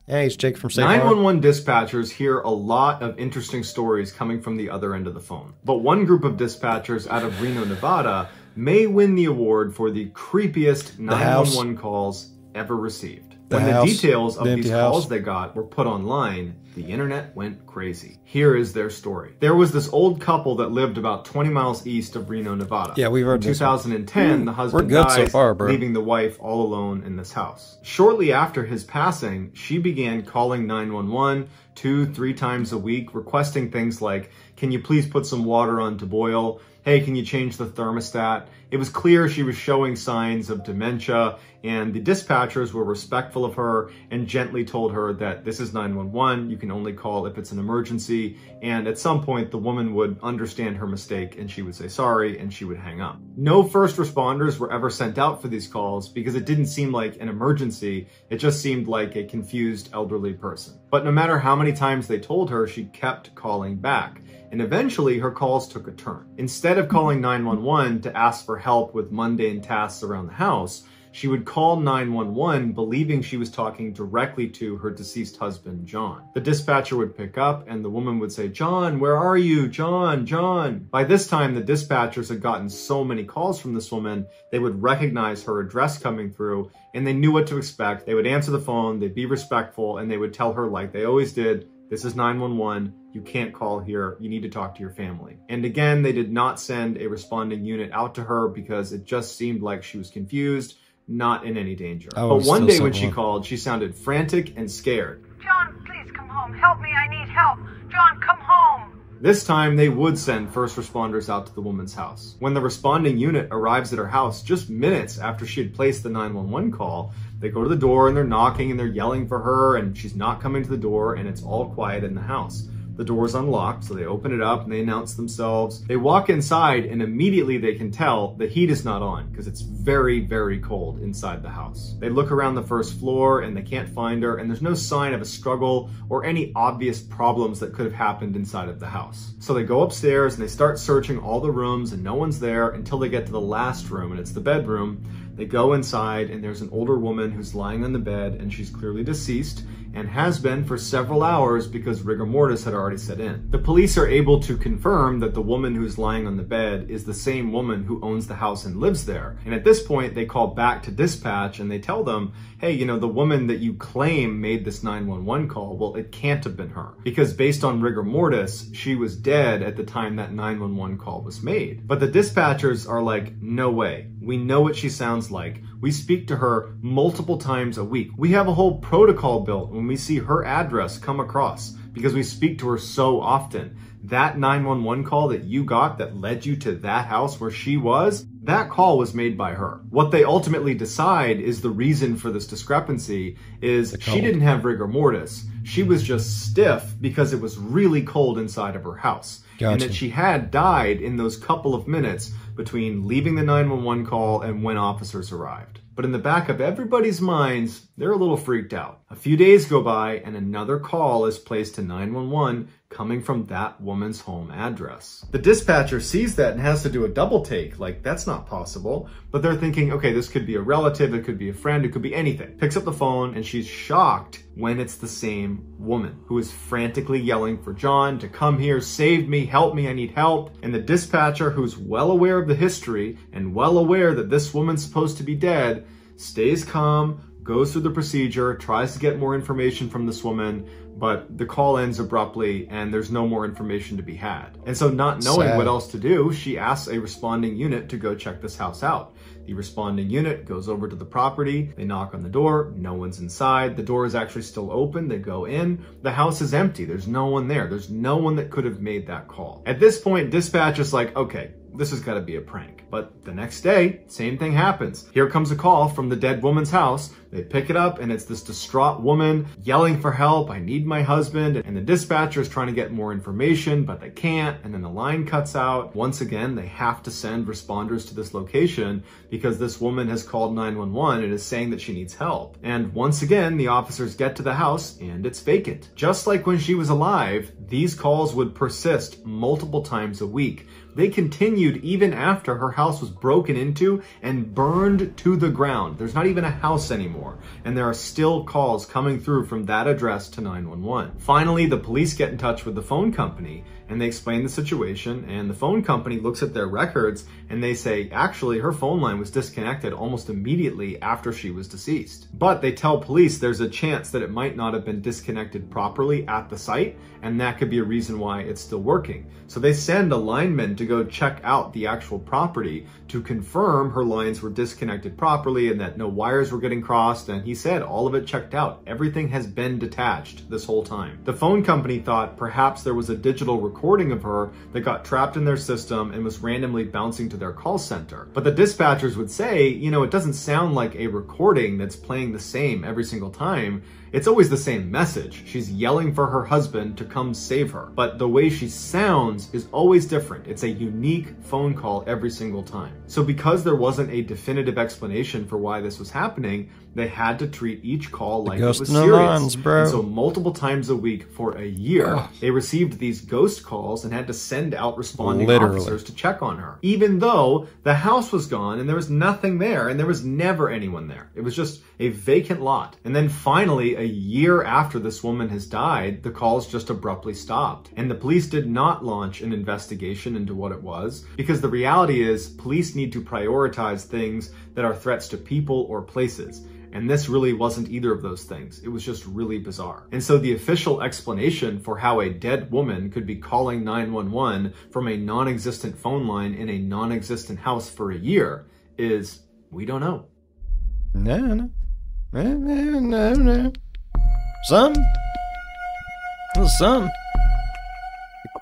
Hey, it's Jake from Safe 911 dispatchers hear a lot of interesting stories coming from the other end of the phone. But one group of dispatchers out of Reno, Nevada may win the award for the creepiest 911 calls ever received. When the details of these calls they got were put online, the internet went crazy. Here is their story. There was this old couple that lived about 20 miles east of Reno, Nevada. Yeah, we heard in 2010, the husband dies, leaving the wife all alone in this house. Shortly after his passing, she began calling 911 2-3 times a week, requesting things like, "Can you please put some water on to boil? Hey, can you change the thermostat?" It was clear she was showing signs of dementia, and the dispatchers were respectful of her and gently told her that this is 911, you can only call if it's an emergency, and at some point the woman would understand her mistake and she would say sorry and she would hang up. No first responders were ever sent out for these calls because it didn't seem like an emergency, it just seemed like a confused elderly person. But no matter how many times they told her, she kept calling back. And eventually her calls took a turn. Instead of calling 911 to ask for help with mundane tasks around the house, she would call 911 believing she was talking directly to her deceased husband, John. The dispatcher would pick up and the woman would say, "John, where are you? John, John." By this time, the dispatchers had gotten so many calls from this woman, they would recognize her address coming through and they knew what to expect. They would answer the phone, they'd be respectful, and they would tell her, like they always did, "This is 911. You can't call here. You need to talk to your family." And again, they did not send a responding unit out to her because it just seemed like she was confused, not in any danger. But one day when she called, she sounded frantic and scared. "John, please come home. Help me. I need help. John, come home." This time, they would send first responders out to the woman's house. When the responding unit arrives at her house just minutes after she had placed the 911 call, they go to the door and they're knocking and they're yelling for her and she's not coming to the door and it's all quiet in the house. The door's unlocked, so they open it up and they announce themselves. They walk inside and immediately they can tell the heat is not on because it's very, very cold inside the house. They look around the first floor and they can't find her, and there's no sign of a struggle or any obvious problems that could have happened inside of the house. So they go upstairs and they start searching all the rooms and no one's there until they get to the last room, and it's the bedroom. They go inside and there's an older woman who's lying on the bed and she's clearly deceased and has been for several hours because rigor mortis had already set in. The police are able to confirm that the woman who's lying on the bed is the same woman who owns the house and lives there. And at this point, they call back to dispatch and they tell them, "Hey, you know, the woman that you claim made this 911 call, well, it can't have been her. Because based on rigor mortis, she was dead at the time that 911 call was made." But the dispatchers are like, "No way. We know what she sounds like. We speak to her multiple times a week. We have a whole protocol built when we see her address come across because we speak to her so often. That 911 call that you got that led you to that house where she was, that call was made by her." What they ultimately decide is the reason for this discrepancy is she didn't have rigor mortis. She was just stiff because it was really cold inside of her house. Gotcha. And that she had died in those couple of minutes between leaving the 911 call and when officers arrived. But in the back of everybody's minds, they're a little freaked out. A few days go by and another call is placed to 911 coming from that woman's home address. The dispatcher sees that and has to do a double take, like that's not possible. But they're thinking, okay, this could be a relative, it could be a friend, it could be anything. Picks up the phone and she's shocked when it's the same woman who is frantically yelling for John to come here, save me, help me, I need help. And the dispatcher, who's well aware of the history and well aware that this woman's supposed to be dead, stays calm, goes through the procedure, tries to get more information from this woman, but the call ends abruptly and there's no more information to be had. And so not knowing what else to do, she asks a responding unit to go check this house out. The responding unit goes over to the property, they knock on the door, no one's inside, the door is actually still open, they go in, the house is empty, there's no one there, there's no one that could have made that call. At this point, dispatch is like, okay, this has got to be a prank. But the next day, same thing happens. Here comes a call from the dead woman's house. They pick it up and it's this distraught woman yelling for help. "I need my husband." And the dispatcher is trying to get more information, but they can't. And then the line cuts out. Once again, they have to send responders to this location because this woman has called 911 and is saying that she needs help. And once again, the officers get to the house and it's vacant. Just like when she was alive, these calls would persist multiple times a week. They continued even after her house was broken into and burned to the ground. There's not even a house anymore. And there are still calls coming through from that address to 911. Finally, the police get in touch with the phone company and they explain the situation, and the phone company looks at their records and they say, actually, her phone line was disconnected almost immediately after she was deceased. But they tell police there's a chance that it might not have been disconnected properly at the site, and that could be a reason why it's still working. So they send a lineman to go check out the actual property to confirm her lines were disconnected properly and that no wires were getting crossed, and he said all of it checked out. Everything has been detached this whole time. The phone company thought perhaps there was a digital recording of her that got trapped in their system and was randomly bouncing to their call center. But the dispatchers would say, you know, it doesn't sound like a recording that's playing the same every single time. It's always the same message. She's yelling for her husband to come save her. But the way she sounds is always different. It's a unique phone call every single time. So because there wasn't a definitive explanation for why this was happening, they had to treat each call like it was serious. And so multiple times a week for a year, they received these ghost calls and had to send out responding Literally. officers to check on her, even though the house was gone and there was nothing there and there was never anyone there. It was just a vacant lot. And then finally, a year after this woman has died, the calls just abruptly stopped. And the police did not launch an investigation into what it was, because the reality is police need to prioritize things that are threats to people or places. And this really wasn't either of those things. It was just really bizarre. And so the official explanation for how a dead woman could be calling 911 from a non-existent phone line in a non-existent house for a year is, we don't know. No. Some.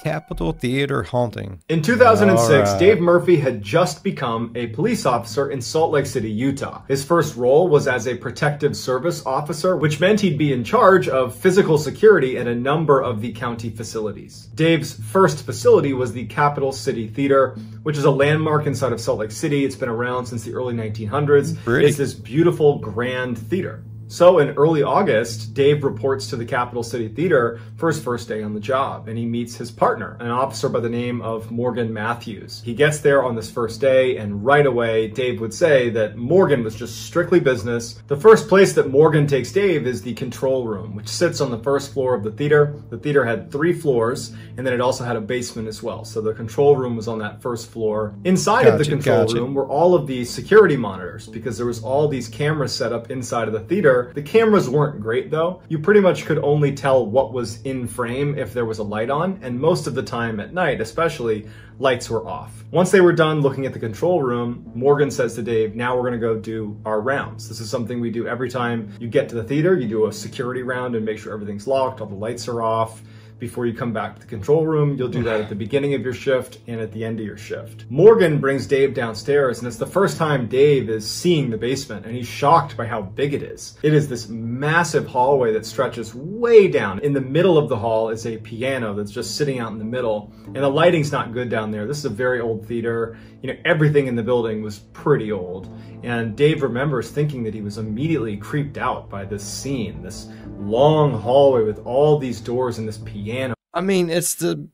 Capitol Theater haunting. In 2006, All right. Dave Murphy had just become a police officer in Salt Lake City, Utah. His first role was as a protective service officer, which meant he'd be in charge of physical security at a number of the county facilities. Dave's first facility was the Capitol City Theater, which is a landmark inside of Salt Lake City. It's been around since the early 1900s. Pretty. It's this beautiful, grand theater. So in early August, Dave reports to the Capitol City Theater for his first day on the job, and he meets his partner, an officer by the name of Morgan Matthews. He gets there on this first day, and right away, Dave would say that Morgan was just strictly business. The first place that Morgan takes Dave is the control room, which sits on the first floor of the theater. The theater had 3 floors, and then it also had a basement as well. So the control room was on that first floor. Inside of the control room were all of the security monitors, because there was all these cameras set up inside of the theater. The cameras weren't great though. You pretty much could only tell what was in frame if there was a light on, and most of the time at night especially, lights were off. Once they were done looking at the control room, Morgan says to Dave, now we're gonna go do our rounds. This is something we do every time you get to the theater. You do a security round and make sure everything's locked, all the lights are off. Before you come back to the control room, you'll do that at the beginning of your shift and at the end of your shift. Morgan brings Dave downstairs, and it's the first time Dave is seeing the basement, and he's shocked by how big it is. It is this massive hallway that stretches way down. In the middle of the hall is a piano that's just sitting out in the middle, and the lighting's not good down there. This is a very old theater. You know, everything in the building was pretty old. And Dave remembers thinking that he was immediately creeped out by this scene, this long hallway with all these doors and this piano. I mean, it's the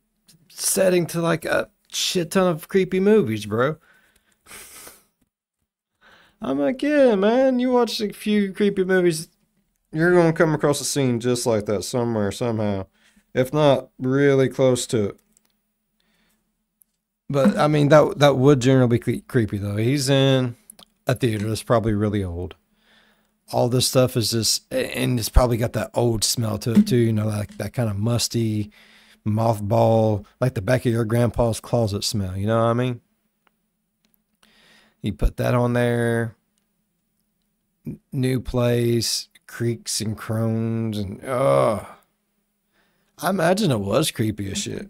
setting to like a shit ton of creepy movies, bro. I'm like, yeah, man, you watch a few creepy movies, you're going to come across a scene just like that somewhere, somehow. If not, really close to it. But, I mean, that would generally be creepy, though. He's in a theater that's probably really old. All this stuff is just, and it's probably got that old smell to it too, you know, like that kind of musty mothball, like the back of your grandpa's closet smell, you know what I mean? You put that on there, new place, creaks and crones, and I imagine it was creepy as shit.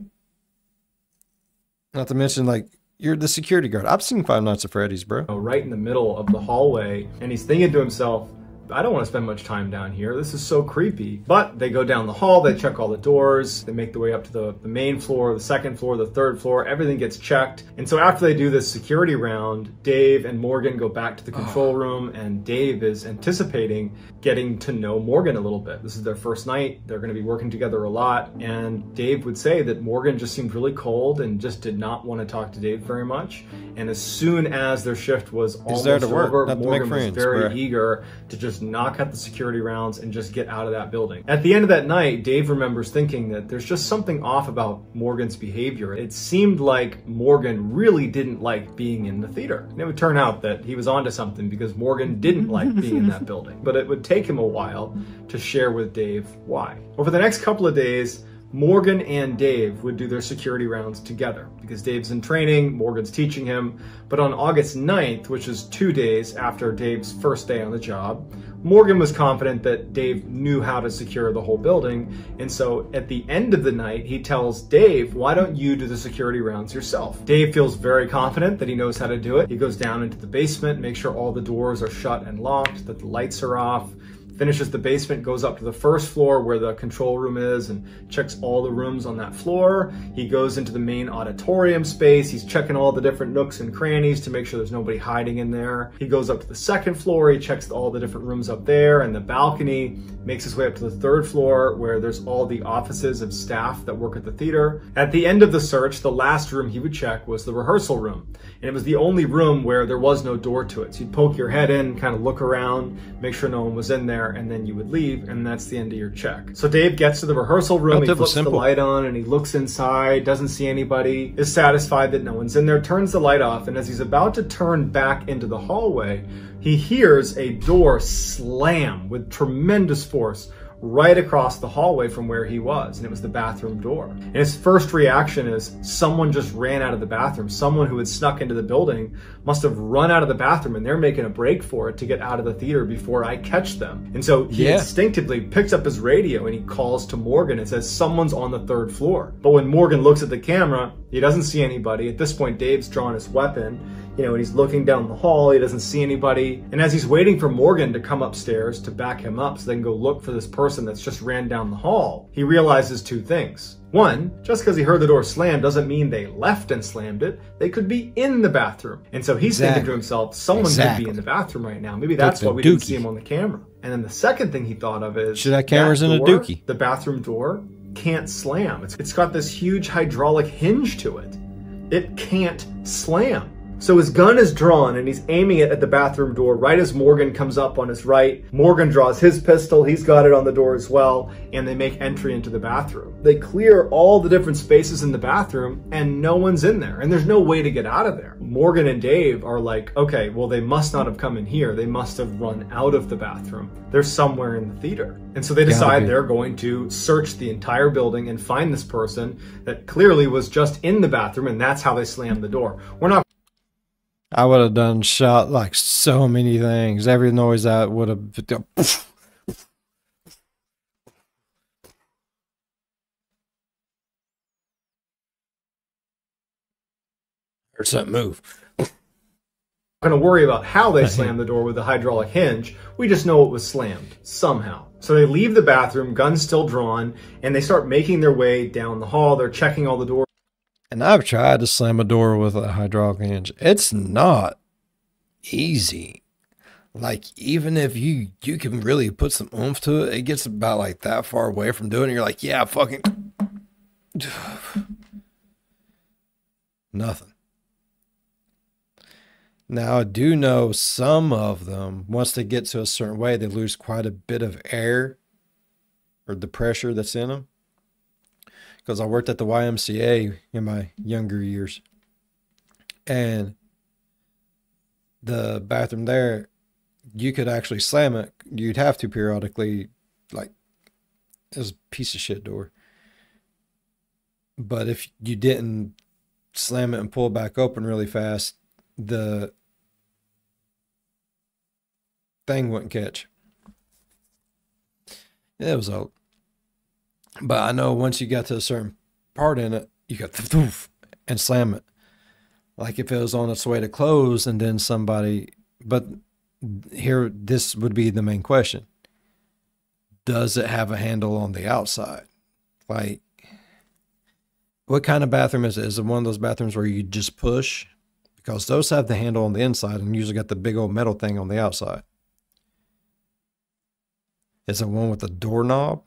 Not to mention, like, you're the security guard. I've seen Five Nights at Freddy's, bro. Right in the middle of the hallway, and he's thinking to himself, I don't want to spend much time down here. This is so creepy. But they go down the hall, they check all the doors, they make their way up to the main floor, the second floor, the third floor, everything gets checked. And so after they do this security round, Dave and Morgan go back to the control room, and Dave is anticipating getting to know Morgan a little bit. This is their first night. They're going to be working together a lot. And Dave would say that Morgan just seemed really cold and just did not want to talk to Dave very much. And as soon as their shift was almost over, Morgan was very eager to just knock out the security rounds and just get out of that building. At the end of that night, Dave remembers thinking that there's just something off about Morgan's behavior. It seemed like Morgan really didn't like being in the theater. And it would turn out that he was onto something, because Morgan didn't like being in that building. But it would take him a while to share with Dave why. Over the next couple of days, Morgan and Dave would do their security rounds together, because Dave's in training, Morgan's teaching him. But on August 9th, which is 2 days after Dave's first day on the job, Morgan was confident that Dave knew how to secure the whole building. And so at the end of the night, he tells Dave, why don't you do the security rounds yourself? Dave feels very confident that he knows how to do it. He goes down into the basement, makes sure all the doors are shut and locked, that the lights are off, finishes the basement, goes up to the first floor where the control room is and checks all the rooms on that floor. He goes into the main auditorium space. He's checking all the different nooks and crannies to make sure there's nobody hiding in there. He goes up to the second floor. He checks all the different rooms up there and the balcony, makes his way up to the third floor where there's all the offices of staff that work at the theater. At the end of the search, the last room he would check was the rehearsal room. And it was the only room where there was no door to it. So you'd poke your head in, kind of look around, make sure no one was in there, and then you would leave, and that's the end of your check. So Dave gets to the rehearsal room, he flips the light on, and he looks inside, doesn't see anybody, is satisfied that no one's in there, turns the light off, and as he's about to turn back into the hallway, he hears a door slam with tremendous force right across the hallway from where he was, and it was the bathroom door. And his first reaction is someone just ran out of the bathroom. Someone who had snuck into the building must have run out of the bathroom, and they're making a break for it to get out of the theater before I catch them. And so he instinctively picks up his radio and he calls to Morgan and says someone's on the third floor. But when Morgan looks at the camera, he doesn't see anybody. At this point, Dave's drawn his weapon, and he's looking down the hall. He doesn't see anybody. And as he's waiting for Morgan to come upstairs to back him up so they can go look for this person that's just ran down the hall, he realizes two things. One, just because he heard the door slam doesn't mean they left and slammed it. They could be in the bathroom. And so he's thinking to himself, someone could be in the bathroom right now. Maybe that's why we didn't see him on the camera. And then the second thing he thought of is, should have cameras in a dookie. The bathroom door can't slam. It's got this huge hydraulic hinge to it. It can't slam. So his gun is drawn and he's aiming it at the bathroom door right as Morgan comes up on his right. Morgan draws his pistol, he's got it on the door as well, and they make entry into the bathroom. They clear all the different spaces in the bathroom and no one's in there, and there's no way to get out of there. Morgan and Dave are like, okay, well, they must not have come in here. They must have run out of the bathroom. They're somewhere in the theater. And so they decide they're going to search the entire building and find this person that clearly was just in the bathroom, and that's how they slammed the door. We're not I would have done shot like so many things. Every noise I would have. Heard something move. going to worry about how they slammed the door with the hydraulic hinge. We just know it was slammed somehow. So they leave the bathroom, guns still drawn, and they start making their way down the hall. They're checking all the doors. And I've tried to slam a door with a hydraulic hinge. It's not easy. Like, even if you can really put some oomph to it, it gets about like that far away from doing it. You're like, yeah, fucking nothing. Now, I do know some of them, once they get to a certain way, they lose quite a bit of air or the pressure that's in them. Because I worked at the YMCA in my younger years. And the bathroom there, you could actually slam it. You'd have to periodically, like, it was a piece of shit door. But if you didn't slam it and pull it back open really fast, the thing wouldn't catch. It was old. But I know once you got to a certain part in it, you got to and slam it. Like if it was on its way to close and then somebody, but here, this would be the main question. Does it have a handle on the outside? Like, what kind of bathroom is it? Is it one of those bathrooms where you just push? Because those have the handle on the inside and usually got the big old metal thing on the outside. Is it one with the doorknob?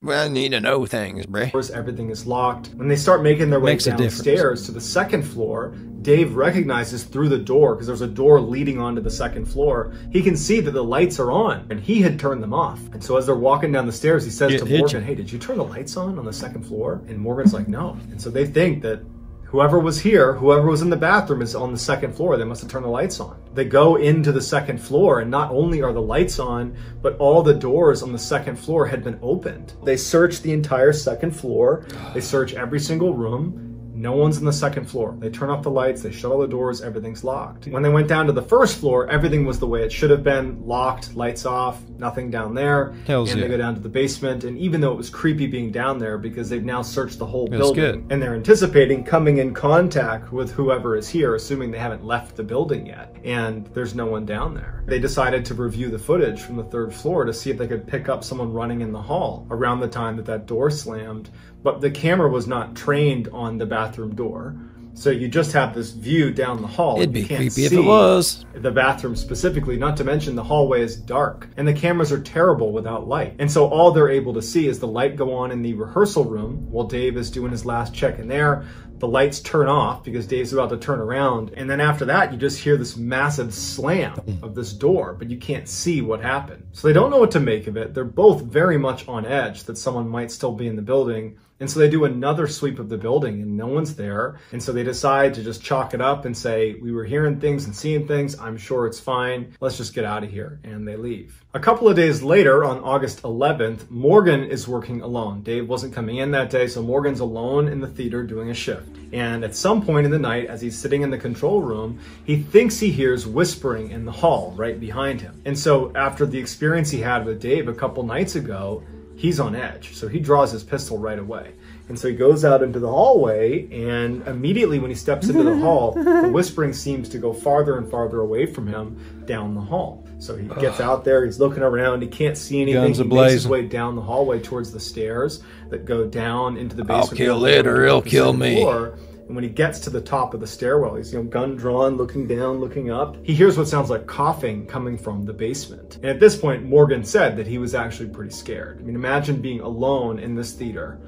Well, I need to know things, bruh. Everything is locked. When they start making their way downstairs to the second floor, Dave recognizes through the door, because there's a door leading onto the second floor, he can see that the lights are on, and he had turned them off. And so as they're walking down the stairs, he says to Morgan, hey, did you turn the lights on the second floor? And Morgan's like, no. And so they think that whoever was here, whoever was in the bathroom is on the second floor. They must have turned the lights on. They go into the second floor, and not only are the lights on, but all the doors on the second floor had been opened. They search the entire second floor. They search every single room. No one's on the second floor. They turn off the lights, they shut all the doors, everything's locked. When they went down to the first floor, everything was the way it should have been, locked, lights off, nothing down there. Hells and yeah. they go down to the basement, and even though it was creepy being down there because they've now searched the whole Feels building, good. and they're anticipating coming in contact with whoever is here, assuming they haven't left the building yet, and there's no one down there. They decided to review the footage from the third floor to see if they could pick up someone running in the hall around the time that that door slammed, but the camera was not trained on the bathroom door. So you just have this view down the hall. It'd be You can't creepy if see it was. the bathroom specifically, not to mention the hallway is dark and the cameras are terrible without light. And so all they're able to see is the light go on in the rehearsal room while Dave is doing his last check in there. The lights turn off because Dave's about to turn around. And then after that, you just hear this massive slam of this door, but you can't see what happened. So they don't know what to make of it. They're both very much on edge that someone might still be in the building. And so they do another sweep of the building and no one's there. And so they decide to just chalk it up and say, we were hearing things and seeing things. I'm sure it's fine. Let's just get out of here. And they leave. A couple of days later, on August 11th, Morgan is working alone. Dave wasn't coming in that day, so Morgan's alone in the theater doing a shift. And at some point in the night, as he's sitting in the control room, he thinks he hears whispering in the hall right behind him. And so after the experience he had with Dave a couple nights ago, he's on edge. So he draws his pistol right away. And so he goes out into the hallway, and immediately when he steps into the hall, the whispering seems to go farther and farther away from him down the hall. So he gets out there, he's looking around, he can't see anything. Guns he a-blazing. makes his way down the hallway towards the stairs that go down into the basement. I'll kill it or it'll kill me. And when he gets to the top of the stairwell, he's, gun drawn, looking down, looking up. He hears what sounds like coughing coming from the basement. And at this point, Morgan said that he was actually pretty scared. I mean, imagine being alone in this theater.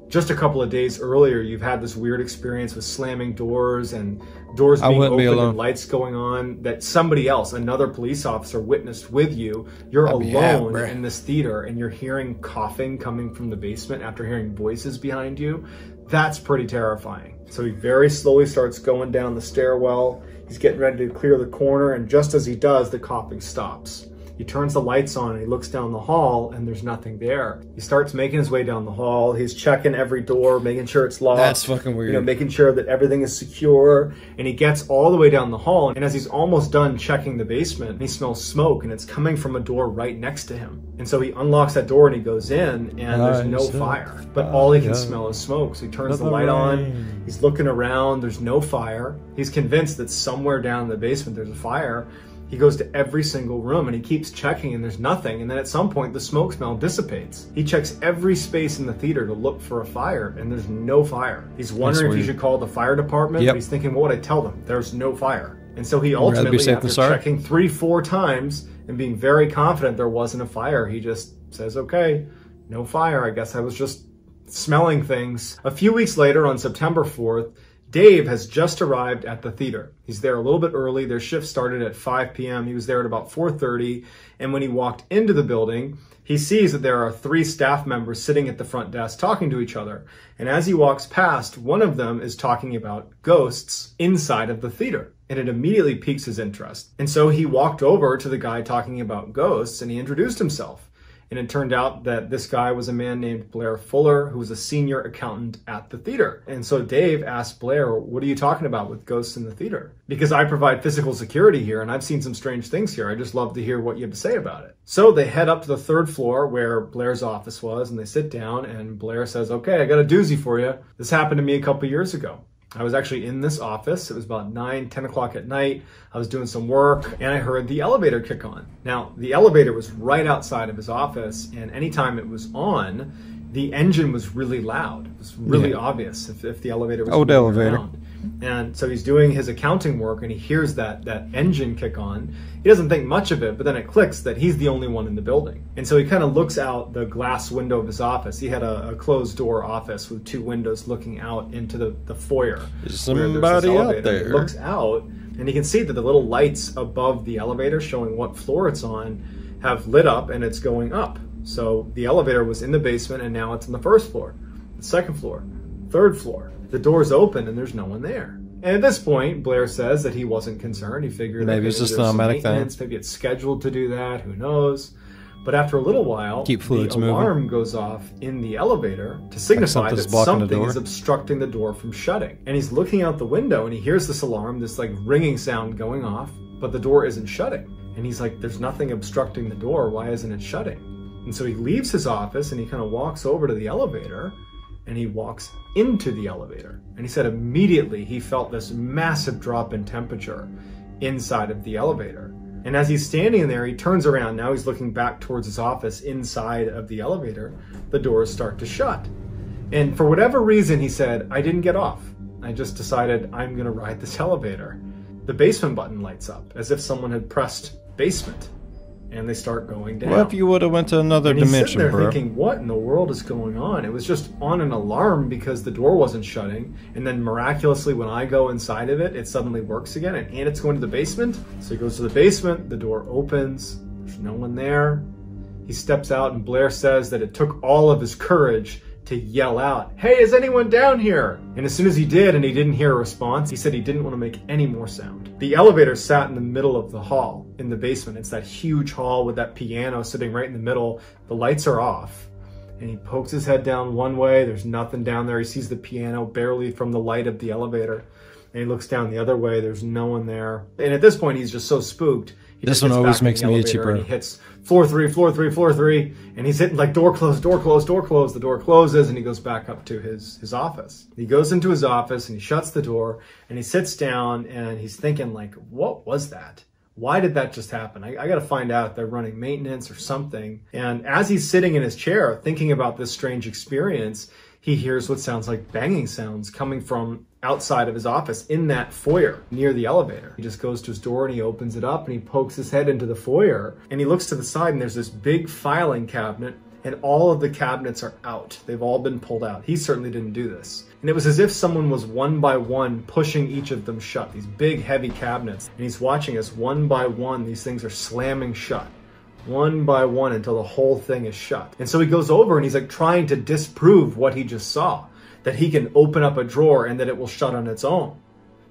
Just a couple of days earlier, you've had this weird experience with slamming doors and doors being open and lights going on that somebody else, another police officer, witnessed with you. You're alone in this theater and you're hearing coughing coming from the basement after hearing voices behind you. That's pretty terrifying. So he very slowly starts going down the stairwell. He's getting ready to clear the corner, and just as he does, the coughing stops. He turns the lights on and he looks down the hall and there's nothing there. He starts making his way down the hall. He's checking every door, making sure it's locked. That's fucking weird. Making sure that everything is secure. And he gets all the way down the hall. And as he's almost done checking the basement, he smells smoke and it's coming from a door right next to him. And so he unlocks that door and he goes in and there's no fire. But all he can smell is smoke. So he turns the light on. He's looking around. There's no fire. He's convinced that somewhere down in the basement there's a fire. He goes to every single room and he keeps checking and there's nothing. And then at some point the smoke smell dissipates. He checks every space in the theater to look for a fire and there's no fire. He's wondering if he should call the fire department. But he's thinking, what would I tell them? There's no fire. And so he ultimately, after checking 3-4 times and being very confident there wasn't a fire, he just says, okay, no fire. I guess I was just smelling things. A few weeks later, on September 4th, Dave has just arrived at the theater. He's there a little bit early. Their shift started at 5 p.m. He was there at about 4:30. And when he walked into the building, he sees that there are 3 staff members sitting at the front desk talking to each other. And as he walks past, one of them is talking about ghosts inside of the theater. And it immediately piques his interest. And so he walked over to the guy talking about ghosts and he introduced himself. And it turned out that this guy was a man named Blair Fuller, who was a senior accountant at the theater. And so Dave asked Blair, what are you talking about with ghosts in the theater? Because I provide physical security here and I've seen some strange things here. I just love to hear what you have to say about it. So they head up to the 3rd floor where Blair's office was and they sit down and Blair says, okay, I got a doozy for you. This happened to me a couple years ago. I was actually in this office. It was about 9-10 o'clock at night. I was doing some work and I heard the elevator kick on. Now, the elevator was right outside of his office, and anytime it was on, the engine was really loud. It was really obvious if the elevator was moving around. And so he's doing his accounting work and he hears that engine kick on. He doesn't think much of it, but then it clicks that he's the only one in the building. And so he kind of looks out the glass window of his office. He had a closed door office with 2 windows looking out into the foyer. There's somebody out there. He looks out and he can see that the little lights above the elevator showing what floor it's on have lit up and it's going up. So the elevator was in the basement and now it's on the 1st floor, the 2nd floor, 3rd floor. The door's open and there's no one there. And at this point, Blair says that he wasn't concerned. He figured maybe it's just an automatic thing. Maybe it's scheduled to do that. Who knows? But after a little while, Keep fluids the moving. alarm goes off in the elevator to signify that something's blocking the something door. is obstructing the door from shutting. And he's looking out the window and he hears this alarm, this like ringing sound going off, but the door isn't shutting. And he's like, there's nothing obstructing the door. Why isn't it shutting? And so he leaves his office and he kind of walks over to the elevator and he walks into the elevator. And he said immediately he felt this massive drop in temperature inside of the elevator. And as he's standing in there, he turns around. Now he's looking back towards his office inside of the elevator. The doors start to shut. And for whatever reason, he said, I didn't get off. I just decided I'm going to ride this elevator. The basement button lights up as if someone had pressed basement. And they start going down. What if you would have went to another and he's dimension, sitting there bro? thinking, what in the world is going on? It was just on an alarm because the door wasn't shutting. And then miraculously, when I go inside of it, it suddenly works again. And it's going to the basement. So he goes to the basement. The door opens. There's no one there. He steps out and Blair says that it took all of his courage to yell out, hey, is anyone down here? And as soon as he did and he didn't hear a response, he said he didn't want to make any more sound. The elevator sat in the middle of the hall in the basement. It's that huge hall with that piano sitting right in the middle. The lights are off. And he pokes his head down one way. There's nothing down there. He sees the piano barely from the light of the elevator. And he looks down the other way. There's no one there. And at this point, he's just so spooked. This one always makes me itchy, bro. He hits floor 3, floor 3, floor 3, and he's hitting like door closed, door closed, door closed. The door closes, and he goes back up to his office. He goes into his office, and he shuts the door, and he sits down, and he's thinking like, what was that? Why did that just happen? I got to find out if they're running maintenance or something. And as he's sitting in his chair thinking about this strange experience, he hears what sounds like banging sounds coming from outside of his office in that foyer near the elevator. He just goes to his door and he opens it up and he pokes his head into the foyer and he looks to the side and there's this big filing cabinet and all of the cabinets are out. They've all been pulled out. He certainly didn't do this. And it was as if someone was one by one pushing each of them shut, these big heavy cabinets. And he's watching as one by one these things are slamming shut. One by one until the whole thing is shut. And so he goes over and he's like trying to disprove what he just saw, that he can open up a drawer and that it will shut on its own.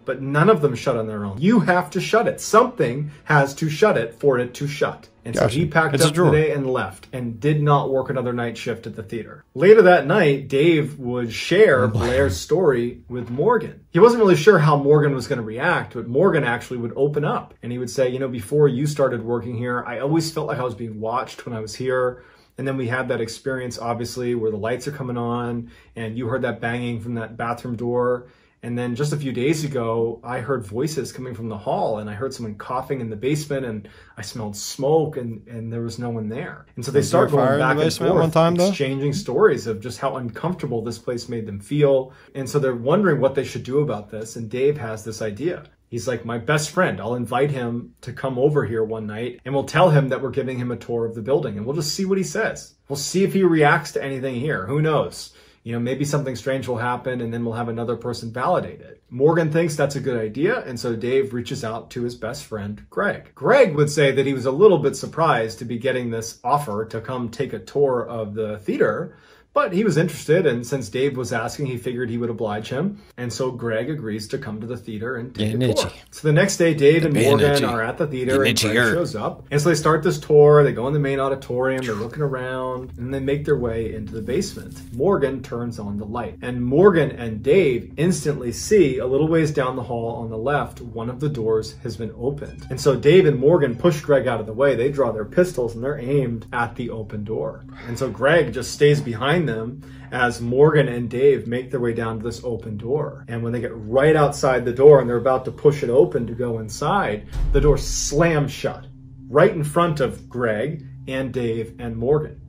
But none of them shut on their own. You have to shut it. Something has to shut it for it to shut. And so he packed up today and left and did not work another night shift at the theater. Later that night, Dave would share Blair's story with Morgan. He wasn't really sure how Morgan was going to react, but Morgan actually would open up and he would say, you know, before you started working here, I always felt like I was being watched when I was here. And then we had that experience, obviously, where the lights are coming on and you heard that banging from that bathroom door. And then just a few days ago, I heard voices coming from the hall and I heard someone coughing in the basement and I smelled smoke and there was no one there. And so they start going back and forth, exchanging stories of just how uncomfortable this place made them feel. And so they're wondering what they should do about this. And Dave has this idea. He's like, my best friend, I'll invite him to come over here one night and we'll tell him that we're giving him a tour of the building and we'll just see what he says. We'll see if he reacts to anything here. Who knows? You know, maybe something strange will happen and then we'll have another person validate it. Morgan thinks that's a good idea, and so Dave reaches out to his best friend, Greg. Greg would say that he was a little bit surprised to be getting this offer to come take a tour of the theater, but he was interested, and since Dave was asking, he figured he would oblige him. And so Greg agrees to come to the theater and take a tour. So the next day, Dave and Morgan are at the theater, and Greg shows up. And so they start this tour. They go in the main auditorium. They're looking around, and they make their way into the basement. Morgan turns on the light. And Morgan and Dave instantly see, a little ways down the hall on the left, one of the doors has been opened. And so Dave and Morgan push Greg out of the way. They draw their pistols, and they're aimed at the open door. And so Greg just stays behind them as Morgan and Dave make their way down to this open door. And when they get right outside the door and they're about to push it open to go inside, the door slams shut right in front of Greg and Dave and Morgan.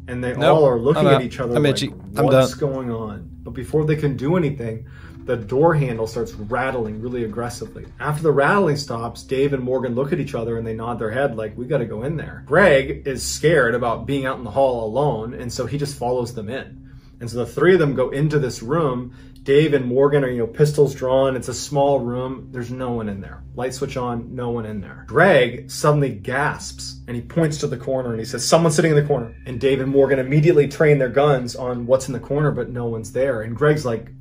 And they all are looking at each other like, what's going on? But before they can do anything, the door handle starts rattling really aggressively. After the rattling stops, Dave and Morgan look at each other and they nod their head like, we got to go in there. Greg is scared about being out in the hall alone, and so he just follows them in. And so the three of them go into this room. Dave and Morgan are, pistols drawn. It's a small room. There's no one in there. Light switch on, no one in there. Greg suddenly gasps and he points to the corner and he says, someone's sitting in the corner. And Dave and Morgan immediately train their guns on what's in the corner, but no one's there. And Greg's like,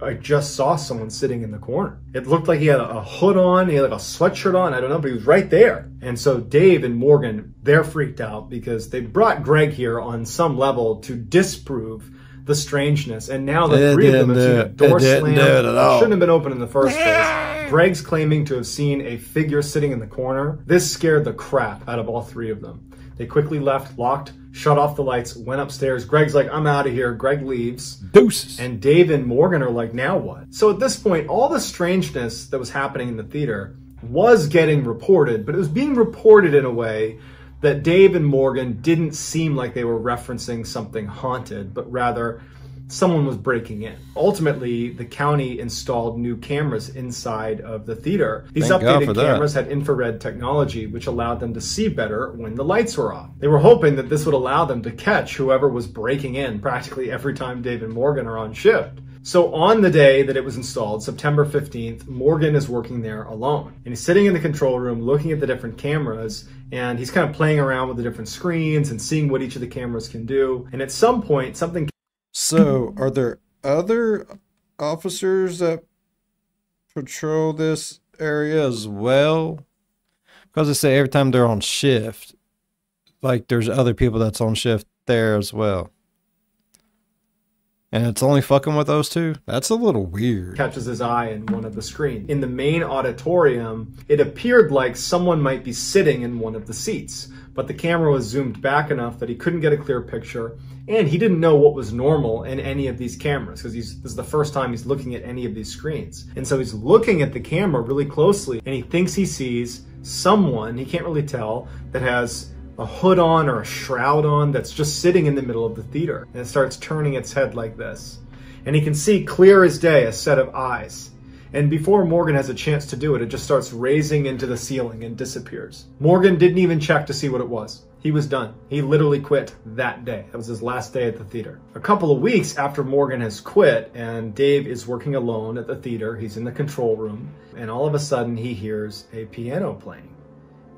I just saw someone sitting in the corner. It looked like he had a hood on, he had like a sweatshirt on, I don't know, but he was right there. And so Dave and Morgan, they're freaked out because they brought Greg here on some level to disprove the strangeness. And now the three of them have seen a door slam. It shouldn't have been open in the first place. Greg's claiming to have seen a figure sitting in the corner. This scared the crap out of all three of them. They quickly left, locked, shut off the lights, went upstairs. Greg's like, I'm out of here. Greg leaves. Deuces. And Dave and Morgan are like, now what? So at this point, all the strangeness that was happening in the theater was getting reported, but it was being reported in a way that Dave and Morgan didn't seem like they were referencing something haunted, but rather someone was breaking in. Ultimately, the county installed new cameras inside of the theater. These updated cameras had infrared technology, which allowed them to see better when the lights were off. They were hoping that this would allow them to catch whoever was breaking in practically every time Dave and Morgan are on shift. So on the day that it was installed, September 15th, Morgan is working there alone. And he's sitting in the control room looking at the different cameras, and he's kind of playing around with the different screens and seeing what each of the cameras can do. And at some point, something... So, are there other officers that patrol this area as well? Because they say every time they're on shift, like there's other people that's on shift there as well. And it's only fucking with those two? That's a little weird. Catches his eye in one of the screens. In the main auditorium, it appeared like someone might be sitting in one of the seats, but the camera was zoomed back enough that he couldn't get a clear picture, and he didn't know what was normal in any of these cameras, because this is the first time he's looking at any of these screens. And so he's looking at the camera really closely, and he thinks he sees someone, he can't really tell, that has a hood on or a shroud on that's just sitting in the middle of the theater. And it starts turning its head like this. And he can see clear as day a set of eyes. And before Morgan has a chance to do it, it just starts raising into the ceiling and disappears. Morgan didn't even check to see what it was. He was done. He literally quit that day. That was his last day at the theater. A couple of weeks after Morgan has quit and Dave is working alone at the theater, he's in the control room, and all of a sudden he hears a piano playing.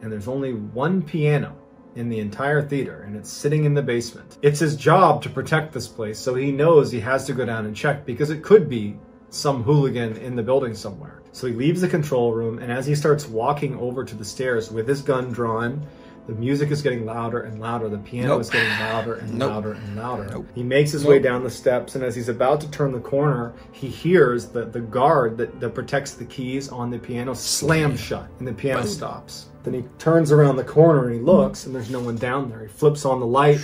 And there's only one piano in the entire theater, and it's sitting in the basement. It's his job to protect this place, so he knows he has to go down and check because it could be some hooligan in the building somewhere. So he leaves the control room, and as he starts walking over to the stairs with his gun drawn, the music is getting louder and louder. The piano is getting louder and louder and louder. He makes his way down the steps, and as he's about to turn the corner, he hears the guard that protects the keys on the piano slam shut, and the piano stops. Then he turns around the corner and he looks, and there's no one down there. He flips on the light.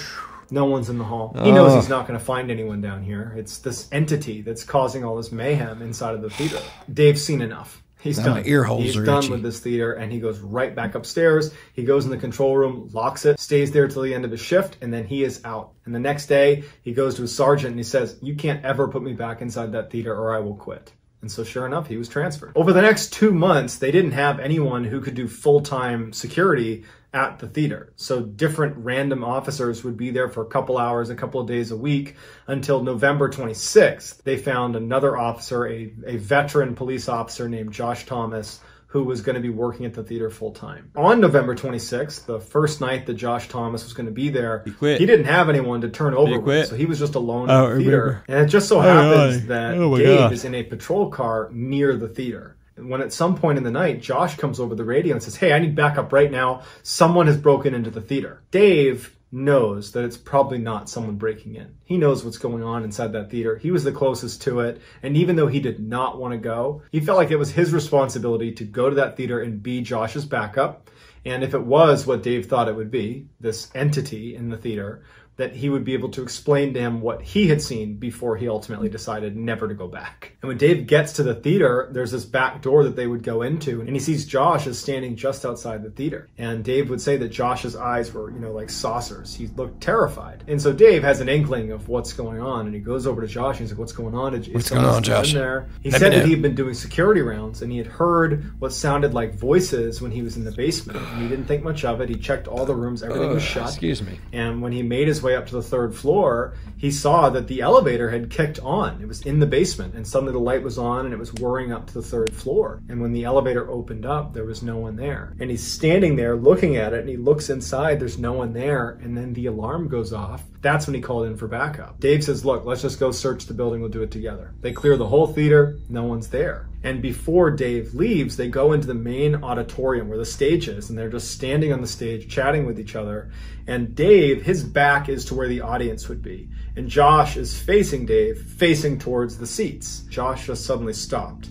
No one's in the hall. He knows he's not going to find anyone down here. It's this entity that's causing all this mayhem inside of the theater. Dave's seen enough. He's done. He's done with this theater, and he goes right back upstairs. He goes in the control room, locks it, stays there till the end of his shift, and then he is out. And the next day, he goes to his sergeant and he says, "You can't ever put me back inside that theater or I will quit." And so sure enough, he was transferred. Over the next 2 months, they didn't have anyone who could do full-time security at the theater. So different random officers would be there for a couple hours, a couple of days a week, until November 26th. They found another officer, a veteran police officer named Josh Thomas, who was going to be working at the theater full-time. On November 26th, the first night that Josh Thomas was going to be there, he didn't have anyone to turn over with, so he was just alone in the theater. And it just so happens that Dave is in a patrol car near the theater. And when at some point in the night, Josh comes over the radio and says, "Hey, I need backup right now. Someone has broken into the theater." Dave knows that it's probably not someone breaking in. He knows what's going on inside that theater. He was the closest to it. And even though he did not want to go, he felt like it was his responsibility to go to that theater and be Josh's backup. And if it was what Dave thought it would be, this entity in the theater, that he would be able to explain to him what he had seen before he ultimately decided never to go back. And when Dave gets to the theater, there's this back door that they would go into, and he sees Josh is standing just outside the theater. And Dave would say that Josh's eyes were, like saucers. He looked terrified. And so Dave has an inkling of what's going on, and he goes over to Josh and he's like, "What's going on? What's going on, Josh?" There? He said that he had been doing security rounds, and he had heard what sounded like voices when he was in the basement. And he didn't think much of it. He checked all the rooms, everything was shut. Excuse me. And when he made his his way up to the 3rd floor, he saw that the elevator had kicked on. It was in the basement, and suddenly the light was on and it was whirring up to the 3rd floor. And when the elevator opened up, there was no one there. And he's standing there looking at it, and he looks inside, there's no one there, and then the alarm goes off. That's when he called in for backup. Dave says, look, let's just go search the building, we'll do it together. They clear the whole theater, no one's there. And before Dave leaves, they go into the main auditorium where the stage is, and they're just standing on the stage chatting with each other. And Dave, his back is to where the audience would be. And Josh is facing Dave, facing towards the seats. Josh just suddenly stopped.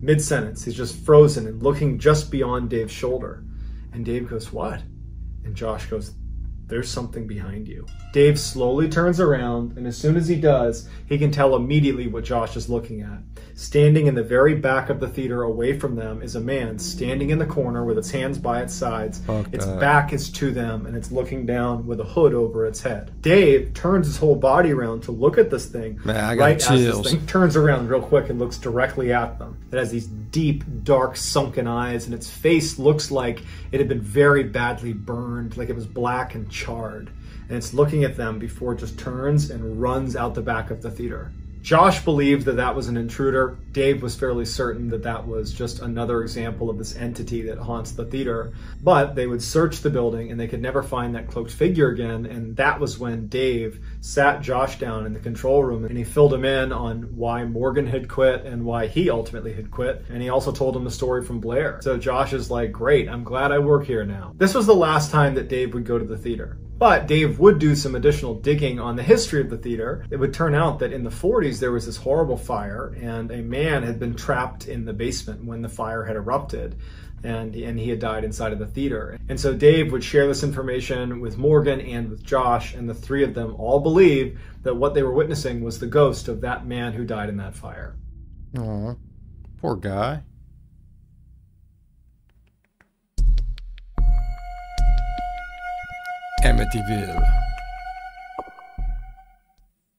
Mid-sentence, he's just frozen and looking just beyond Dave's shoulder. And Dave goes, what? And Josh goes, there's something behind you. Dave slowly turns around, and as soon as he does, he can tell immediately what Josh is looking at. Standing in the very back of the theater away from them is a man standing in the corner with its hands by its sides. Its back is to them, and it's looking down with a hood over its head. Dave turns his whole body around to look at this thing. Man, I got chills. As this thing turns around real quick and looks directly at them. It has these deep, dark, sunken eyes, and its face looks like it had been very badly burned, like it was black and charred. And it's looking at them before it just turns and runs out the back of the theater. Josh believed that that was an intruder. Dave was fairly certain that that was just another example of this entity that haunts the theater. But they would search the building and they could never find that cloaked figure again. And that was when Dave sat Josh down in the control room and he filled him in on why Morgan had quit and why he ultimately had quit. And he also told him the story from Blair. So Josh is like, great, I'm glad I work here now. This was the last time that Dave would go to the theater. But Dave would do some additional digging on the history of the theater. It would turn out that in the 40s, there was this horrible fire, and a man had been trapped in the basement when the fire had erupted, and he had died inside of the theater. And so Dave would share this information with Morgan and with Josh, and the three of them all believed that what they were witnessing was the ghost of that man who died in that fire. Aw, poor guy. Amityville.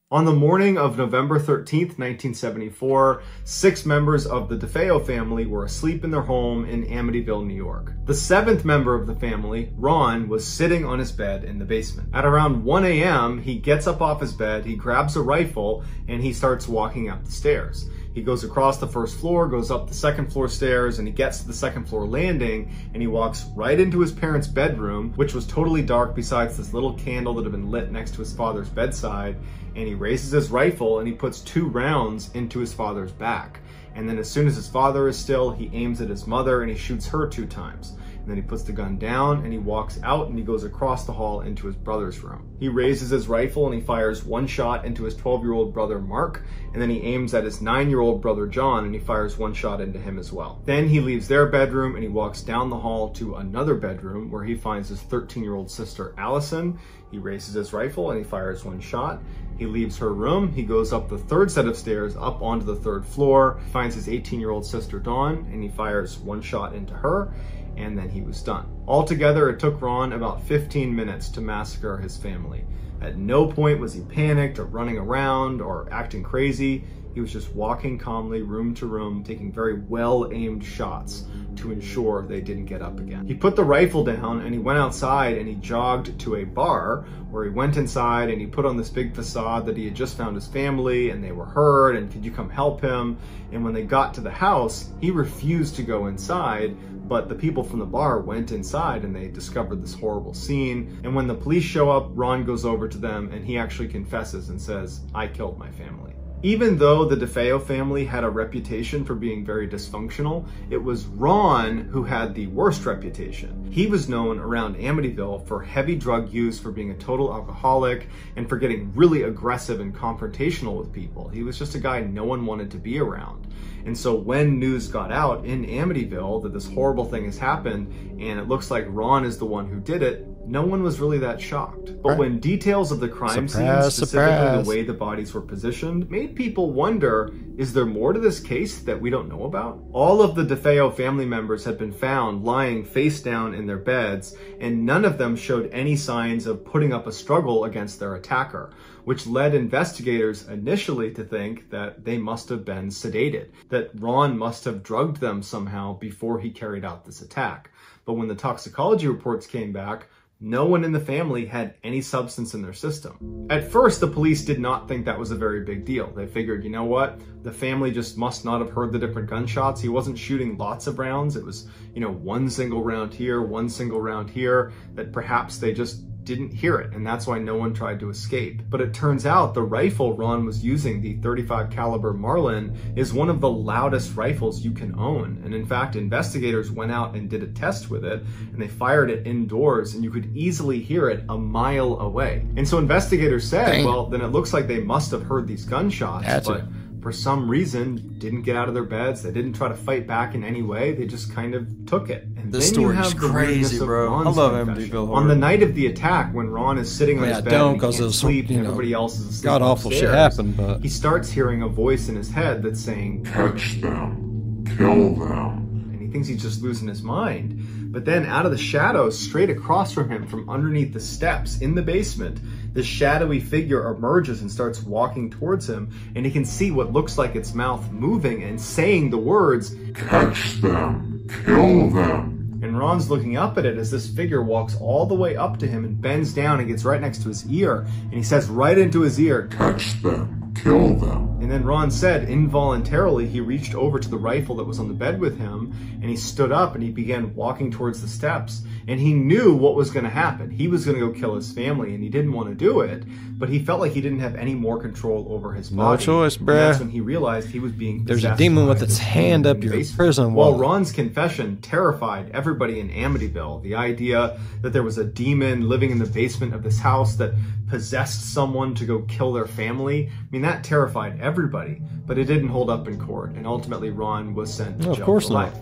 On the morning of November 13th, 1974, 6 members of the DeFeo family were asleep in their home in Amityville, New York. The 7th member of the family, Ron, was sitting on his bed in the basement. At around 1 a.m., he gets up off his bed, he grabs a rifle, and he starts walking up the stairs. He goes across the 1st floor, goes up the 2nd floor stairs, and he gets to the 2nd floor landing, and he walks right into his parents' bedroom, which was totally dark besides this little candle that had been lit next to his father's bedside, and he raises his rifle and he puts 2 rounds into his father's back. And then as soon as his father is still, he aims at his mother and he shoots her 2 times. And then he puts the gun down and he walks out and he goes across the hall into his brother's room. He raises his rifle and he fires 1 shot into his 12-year-old brother Mark, and then he aims at his 9-year-old brother John and he fires 1 shot into him as well. Then he leaves their bedroom and he walks down the hall to another bedroom where he finds his 13-year-old sister Allison. He raises his rifle and he fires 1 shot. He leaves her room, he goes up the 3rd set of stairs up onto the 3rd floor, finds his 18-year-old sister Dawn, and he fires 1 shot into her, and then he was done. Altogether, it took Ron about 15 minutes to massacre his family. At no point was he panicked or running around or acting crazy. He was just walking calmly room to room, taking very well-aimed shots to ensure they didn't get up again. He put the rifle down and he went outside and he jogged to a bar where he went inside and he put on this big facade that he had just found his family and they were hurt and could you come help him? And when they got to the house, he refused to go inside, but the people from the bar went inside and they discovered this horrible scene. And when the police show up, Ron goes over to them and he actually confesses and says, "I killed my family." Even though the DeFeo family had a reputation for being very dysfunctional, it was Ron who had the worst reputation. He was known around Amityville for heavy drug use, for being a total alcoholic, and for getting really aggressive and confrontational with people. He was just a guy no one wanted to be around. And so when news got out in Amityville that this horrible thing has happened, and it looks like Ron is the one who did it, no one was really that shocked. But when details of the crime scene, specifically the way the bodies were positioned, made people wonder, is there more to this case that we don't know about? All of the DeFeo family members had been found lying face down in their beds, and none of them showed any signs of putting up a struggle against their attacker, which led investigators initially to think that they must have been sedated, that Ron must have drugged them somehow before he carried out this attack. But when the toxicology reports came back, No one in the family had any substance in their system. At first, the police did not think that was a very big deal. They figured, you know what? The family just must not have heard the different gunshots. He wasn't shooting lots of rounds. It was, one single round here, one single round here, that perhaps they just didn't hear it, and that's why no one tried to escape. But it turns out the rifle Ron was using, the .35 caliber Marlin, is one of the loudest rifles you can own. And in fact, investigators went out and did a test with it, and they fired it indoors, and you could easily hear it a mile away. And so investigators said, well, then it looks like they must have heard these gunshots, but for some reason didn't get out of their beds. They didn't try to fight back in any way. They just kind of took it. And this then you story's have the crazy, bro. I love Amityville Horror. On the night of the attack, when Ron is sitting on his bed and he can't sleep, and everybody else is asleep God awful shit happened, but he starts hearing a voice in his head that's saying, "Catch them, kill them." And he thinks he's just losing his mind. But then out of the shadows, straight across from him, from underneath the steps in the basement, this shadowy figure emerges and starts walking towards him, and he can see what looks like its mouth moving and saying the words, "Catch them, kill them." And Ron's looking up at it as this figure walks all the way up to him and bends down and gets right next to his ear, and he says right into his ear, "Catch them, kill them." And then Ron said, involuntarily, he reached over to the rifle that was on the bed with him, and he stood up and he began walking towards the steps. And he knew what was going to happen. He was going to go kill his family, and he didn't want to do it, but he felt like he didn't have any more control over his body. No choice, bruh. And that's when he realized he was being possessed. There's a demon with its hand up your prison wall. Well, Ron's confession terrified everybody in Amityville. The idea that there was a demon living in the basement of this house that possessed someone to go kill their family, I mean, that terrified everybody, but it didn't hold up in court, and ultimately Ron was sent to jail for life.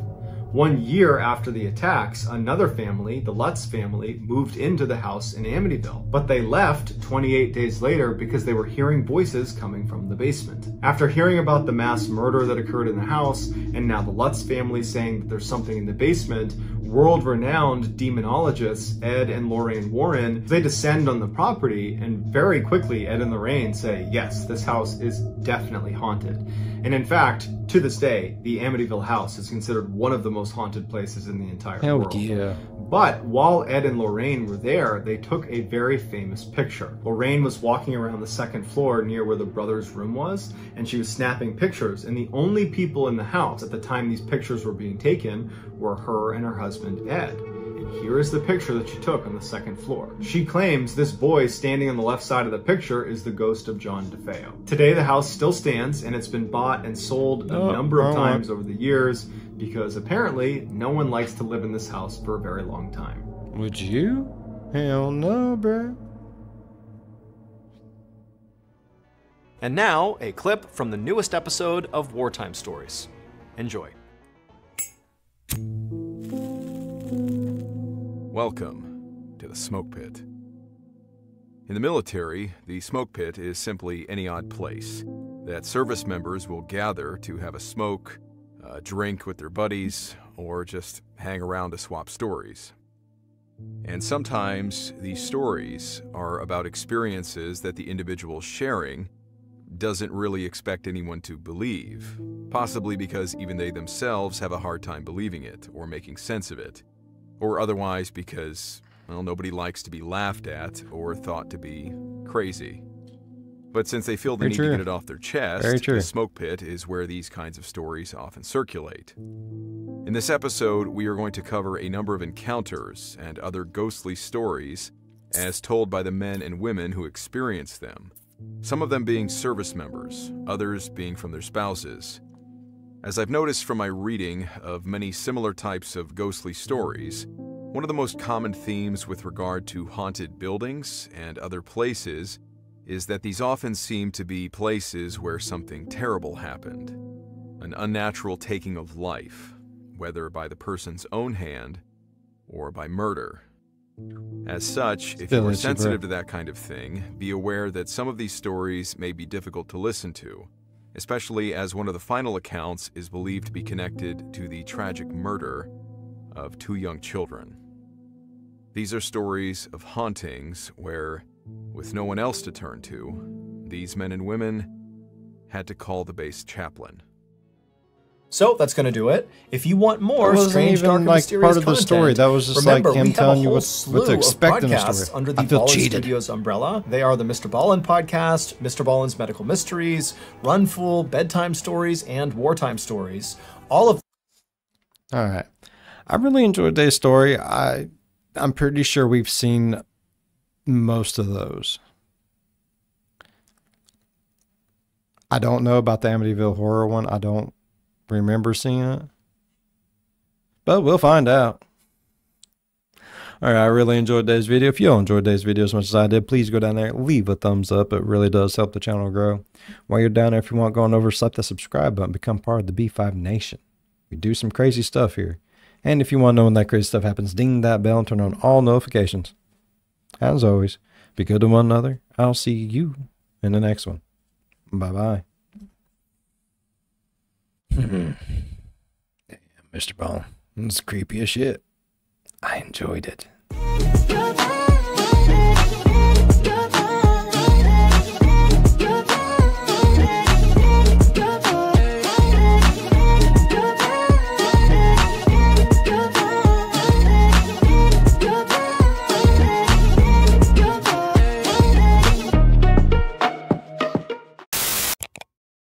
1 year after the attacks, another family, the Lutz family, moved into the house in Amityville, but they left 28 days later because they were hearing voices coming from the basement. After hearing about the mass murder that occurred in the house, and now the Lutz family saying that there's something in the basement, world-renowned demonologists Ed and Lorraine Warren, they descend on the property, and very quickly Ed and Lorraine say, yes, this house is definitely haunted. And in fact, to this day, the Amityville house is considered one of the most haunted places in the entire world. Yeah. But while Ed and Lorraine were there, they took a very famous picture. Lorraine was walking around the second floor near where the brothers' room was, and she was snapping pictures, and the only people in the house at the time these pictures were being taken were her and her husband, Ed. Here is the picture that she took on the second floor. She claims this boy standing on the left side of the picture is the ghost of John DeFeo. Today the house still stands, and it's been bought and sold a number of times over the years because apparently no one likes to live in this house for a very long time. Would you? Hell no, bro. And now, a clip from the newest episode of Wartime Stories. Enjoy. Welcome to the smoke pit. In the military, the smoke pit is simply any odd place that service members will gather to have a smoke, a drink with their buddies, or just hang around to swap stories. And sometimes these stories are about experiences that the individual sharing doesn't really expect anyone to believe, possibly because even they themselves have a hard time believing it or making sense of it. Or otherwise because, well, nobody likes to be laughed at or thought to be crazy. But since they feel the need to get it off their chest, the smoke pit is where these kinds of stories often circulate. In this episode, we are going to cover a number of encounters and other ghostly stories as told by the men and women who experienced them, some of them being service members, others being from their spouses. As I've noticed from my reading of many similar types of ghostly stories, one of the most common themes with regard to haunted buildings and other places is that these often seem to be places where something terrible happened, an unnatural taking of life, whether by the person's own hand or by murder. As such, if you are sensitive to that kind of thing, be aware that some of these stories may be difficult to listen to, especially as one of the final accounts is believed to be connected to the tragic murder of 2 young children. These are stories of hauntings where, with no one else to turn to, these men and women had to call the base chaplain. So that's going to do it. If you want more strange, dark, and like mysterious part of the content, story. That was just remember, like him we have telling a you whole what slew to expect in the of podcasts story. under the I feel Ballen cheated. Studios umbrella. They are the Mr. Ballen podcast, Mr. Ballen's Medical Mysteries, Run Fool, Bedtime Stories, and Wartime Stories. All of. All right. I really enjoyed today's story. I'm pretty sure we've seen most of those. I don't know about the Amityville Horror one. I don't remember seeing it. But we'll find out. All right, I really enjoyed today's video. If you all enjoyed today's video as much as I did, please go down there, leave a thumbs up. It really does help the channel grow. While you're down there, if you want, go on over, slap the subscribe button, become part of the B5 Nation. We do some crazy stuff here. And if you want to know when that crazy stuff happens, ding that bell and turn on all notifications. As always, be good to one another. I'll see you in the next one. Bye-bye. Damn, MrBallen. It's creepy as shit. I enjoyed it.